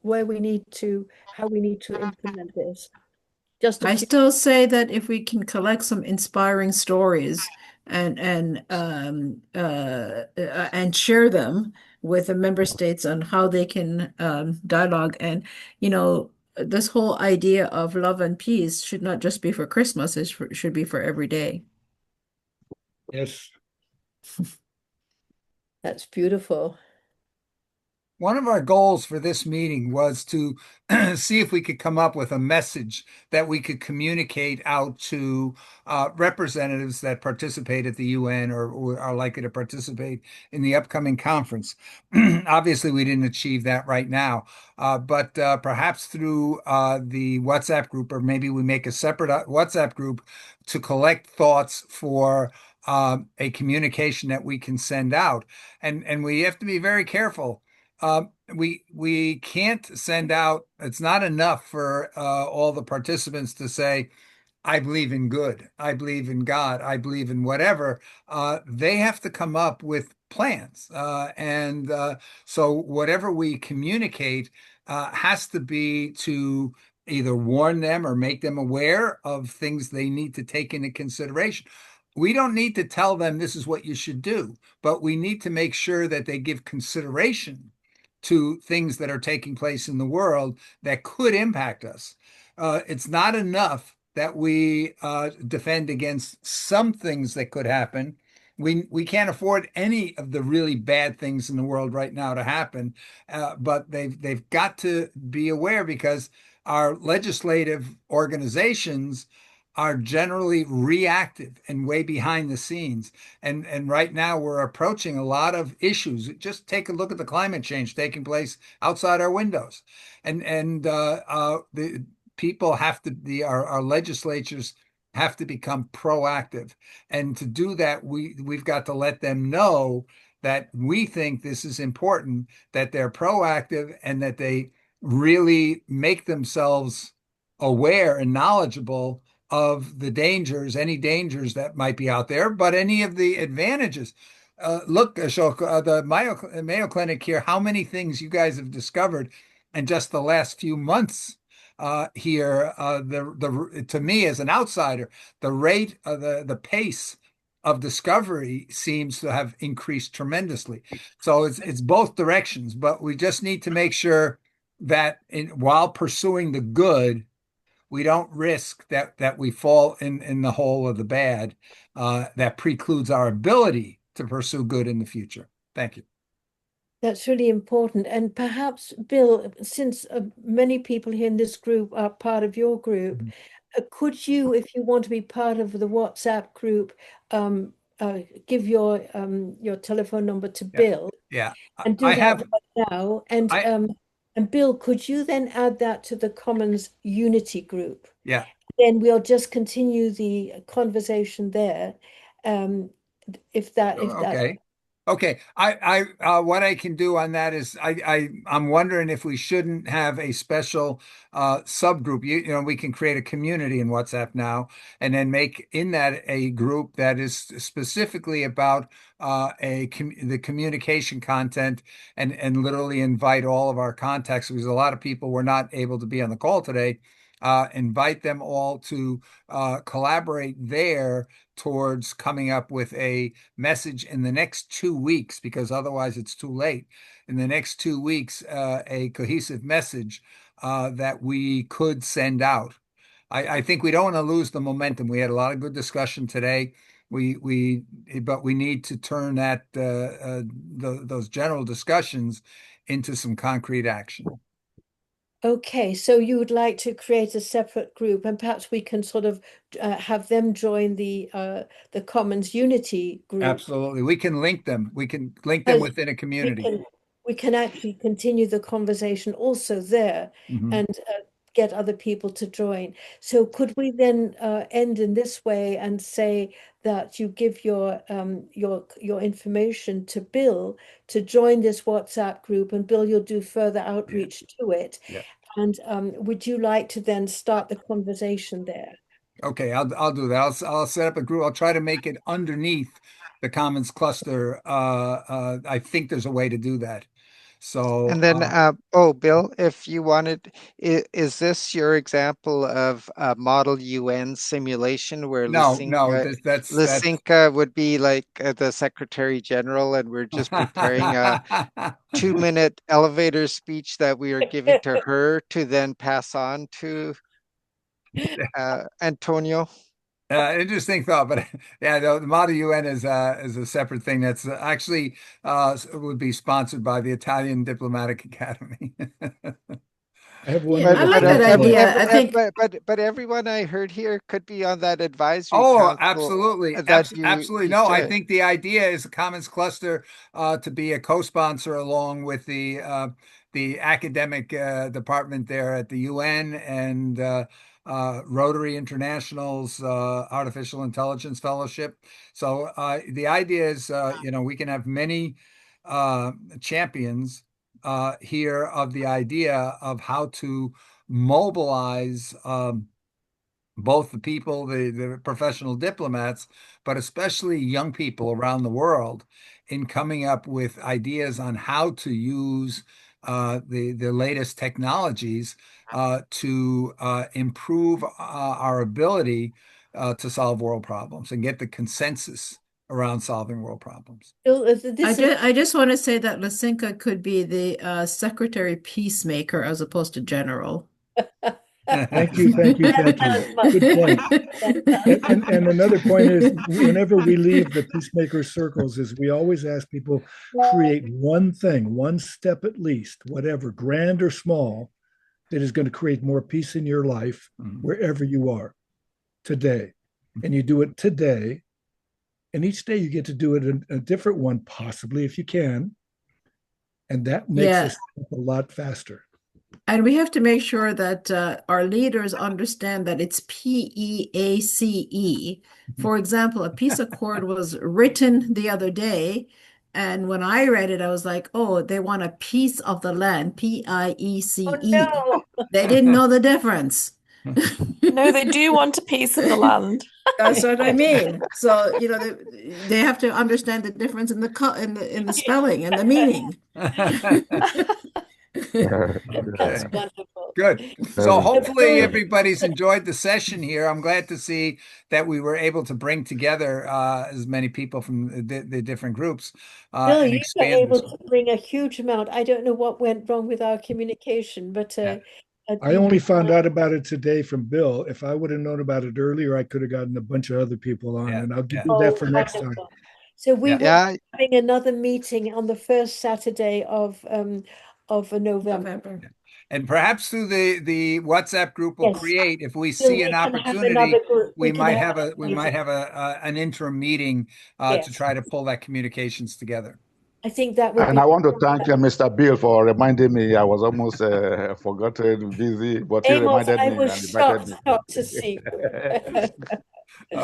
where we need to, how we need to implement this? I still say that if we can collect some inspiring stories and share them, with the member states on how they can dialogue. And, this whole idea of love and peace should not just be for Christmas, should be for every day. Yes. That's beautiful. One of our goals for this meeting was to see if we could come up with a message that we could communicate out to representatives that participate at the UN or are likely to participate in the upcoming conference. Obviously, we didn't achieve that right now, but perhaps through the WhatsApp group, or maybe we make a separate WhatsApp group to collect thoughts for a communication that we can send out. And we have to be very careful. We can't send out, it's not enough for all the participants to say, I believe in good, I believe in God, I believe in whatever. They have to come up with plans. So whatever we communicate has to be to either warn them or make them aware of things they need to take into consideration. We don't need to tell them this is what you should do, but we need to make sure that they give consideration to things that are taking place in the world that could impact us. It's not enough that we defend against some things that could happen. We can't afford any of the really bad things in the world right now to happen, but they've got to be aware, because our legislative organizations are generally reactive and way behind the scenes. And right now we're approaching a lot of issues. Just take a look at the climate change taking place outside our windows. The people have to be, our legislatures have to become proactive. And to do that, we've got to let them know that we think this is important, that they're proactive, and that they really make themselves aware and knowledgeable of the dangers, any dangers that might be out there, but any of the advantages. Look, Ashok, the Mayo Clinic here, how many things you guys have discovered in just the last few months here. To me, as an outsider, the rate of the pace of discovery seems to have increased tremendously. So it's both directions, but we just need to make sure that while pursuing the good, we don't risk that we fall in the hole of the bad that precludes our ability to pursue good in the future. Thank you. That's really important. And perhaps, Bill, since many people here in this group are part of your group, could you, if you want to be part of the WhatsApp group, give your telephone number to Bill? Yeah, and do I that have right now. And Bill, could you then add that to the Commons Unity group? Yeah. Then we'll just continue the conversation there. If that Okay. I what I can do on that is I'm wondering if we shouldn't have a special subgroup. We can create a community in WhatsApp now, and then make in that a group that is specifically about the communication content, and literally invite all of our contacts, because a lot of people were not able to be on the call today. Invite them all to collaborate there towards coming up with a message in the next 2 weeks, because otherwise it's too late. In the next 2 weeks, a cohesive message that we could send out. I think we don't want to lose the momentum. We had a lot of good discussion today. But we need to turn those general discussions into some concrete action. Okay, so you would like to create a separate group, and perhaps we can sort of have them join the Commons Unity group. Absolutely. We can link them. We can link them within a community. We can actually continue the conversation also there, and get other people to join. So could we then end in this way and say that you give your information to Bill to join this WhatsApp group, and Bill, you'll do further outreach to it. Yeah. And would you like to then start the conversation there? Okay, I'll do that. I'll set up a group. I'll try to make it underneath the Commons cluster. I think there's a way to do that. So, And then, Bill, if you wanted, is this your example of a model UN simulation where no, that's Lysinka would be like the Secretary General, and we're just preparing a 2-minute elevator speech that we are giving to her to then pass on to Antonio? Interesting thought, but yeah, the Model UN is a separate thing that's actually would be sponsored by the Italian Diplomatic Academy. I have one Yeah, other I like that point. idea. I think but everyone I heard here could be on that advisory Oh, council absolutely. that Absolutely. you No, I said. think the idea is the Commons Cluster to be a co-sponsor along with the academic department there at the UN and Rotary International's Artificial Intelligence Fellowship. So the idea is, we can have many champions here of the idea of how to mobilize both the people, the professional diplomats, but especially young people around the world in coming up with ideas on how to use the latest technologies to improve our ability to solve world problems and get the consensus around solving world problems. Bill, this is I just want to say that Lysinka could be the secretary peacemaker as opposed to general. Thank you. Good point. And another point is, whenever we leave the peacemaker circles, is we always ask people create one thing, one step at least, whatever, grand or small, that is going to create more peace in your life wherever you are today. And you do it today. And each day you get to do it a different one, possibly if you can. And that makes us a lot faster. And we have to make sure that our leaders understand that it's PEACE. For example, a peace accord was written the other day, and when I read it, I was like, oh, they want a piece of the land, PIECE. Oh, no. They didn't know the difference. No, they do want a piece of the land. That's what I mean. So, they have to understand the difference in the spelling and the meaning. That's wonderful. Good. So hopefully everybody's enjoyed the session here. I'm glad to see that we were able to bring together as many people from the different groups Bill, and you were expand able this. to bring a huge amount. I don't know what went wrong with our communication, but I only found out about it today from Bill. If I would have known about it earlier, I could have gotten a bunch of other people on, and I'll give you that for next time. wonderful. So we will be having another meeting on the first Saturday of November. And perhaps through the WhatsApp group we'll create, if we So see we an can have opportunity, another group. we can might have have an interim meeting to try to pull that communications together. I think that would And be. I want to thank Mr. Bill for reminding me. I was almost forgotten, busy, but he Amos, reminded I me was and invited me. shocked to see you.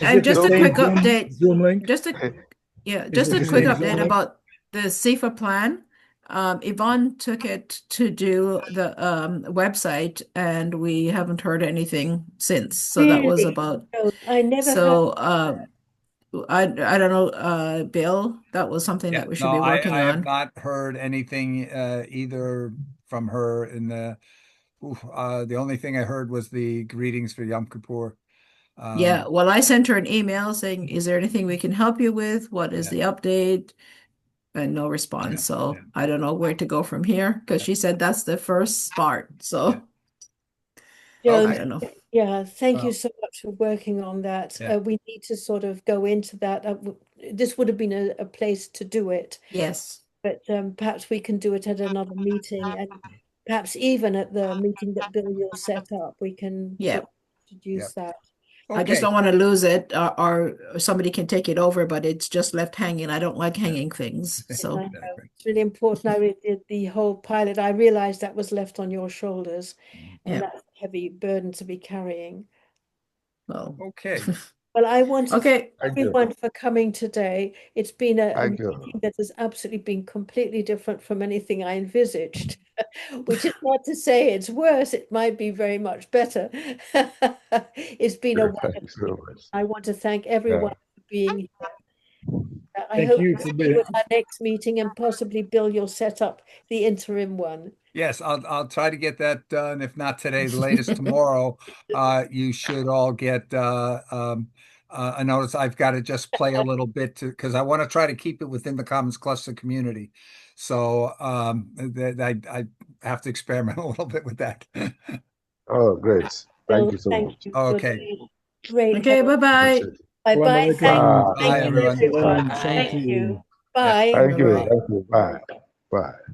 And just a quick Zoom update. link? Just a Is quick it the same update Zoom about the CIFA plan. Yvonne took it to do the website, and we haven't heard anything since. So that was Really? about. No, I never heard. So I don't know, Bill. That was something that we should be working I on. have not heard anything either from her in the only thing I heard was the greetings for Yom Kippur. Yeah, well, I sent her an email saying, is there anything we can help you with? What is the update? And no response. So I don't know where to go from here, because she said that's the first start. So I don't know. Yeah, thank you so much for working on that. We need to sort of go into that. This would have been a place to do it. Yes. But perhaps we can do it at another meeting, and perhaps even at the meeting that Bill you'll set up, we can introduce that. I just don't want to lose it, or somebody can take it over, but it's just left hanging. I don't like hanging things. So it's really important. I did the whole pilot. I realized that was left on your shoulders, and that's a heavy burden to be carrying. Well, okay. Well, I want to thank everyone for coming today. It's been a meeting that has absolutely been completely different from anything I envisaged, which is not to say it's worse. It might be very much better. It's been a wonderful. I want to thank everyone for being here. I Thank hope you to for see being. you at our next meeting, and possibly, Bill, you'll set up the interim one. Yes, I'll try to get that done. If not today, the latest tomorrow. You should all get a notice. I've got to just play a little bit because I want to try to keep it within the Commons Cluster community. So I have to experiment a little bit with that. Oh, great. Bill, Thank you so thank much. you for Okay. the great Okay, help. bye-bye. Appreciate it. Bye-bye. Assalamu Thank alaikum. Bye, you, everyone. everyone. Salam. Same Thank to you. you. Yeah. Bye. Thank you. Bye-bye. Thank you. Bye. Bye.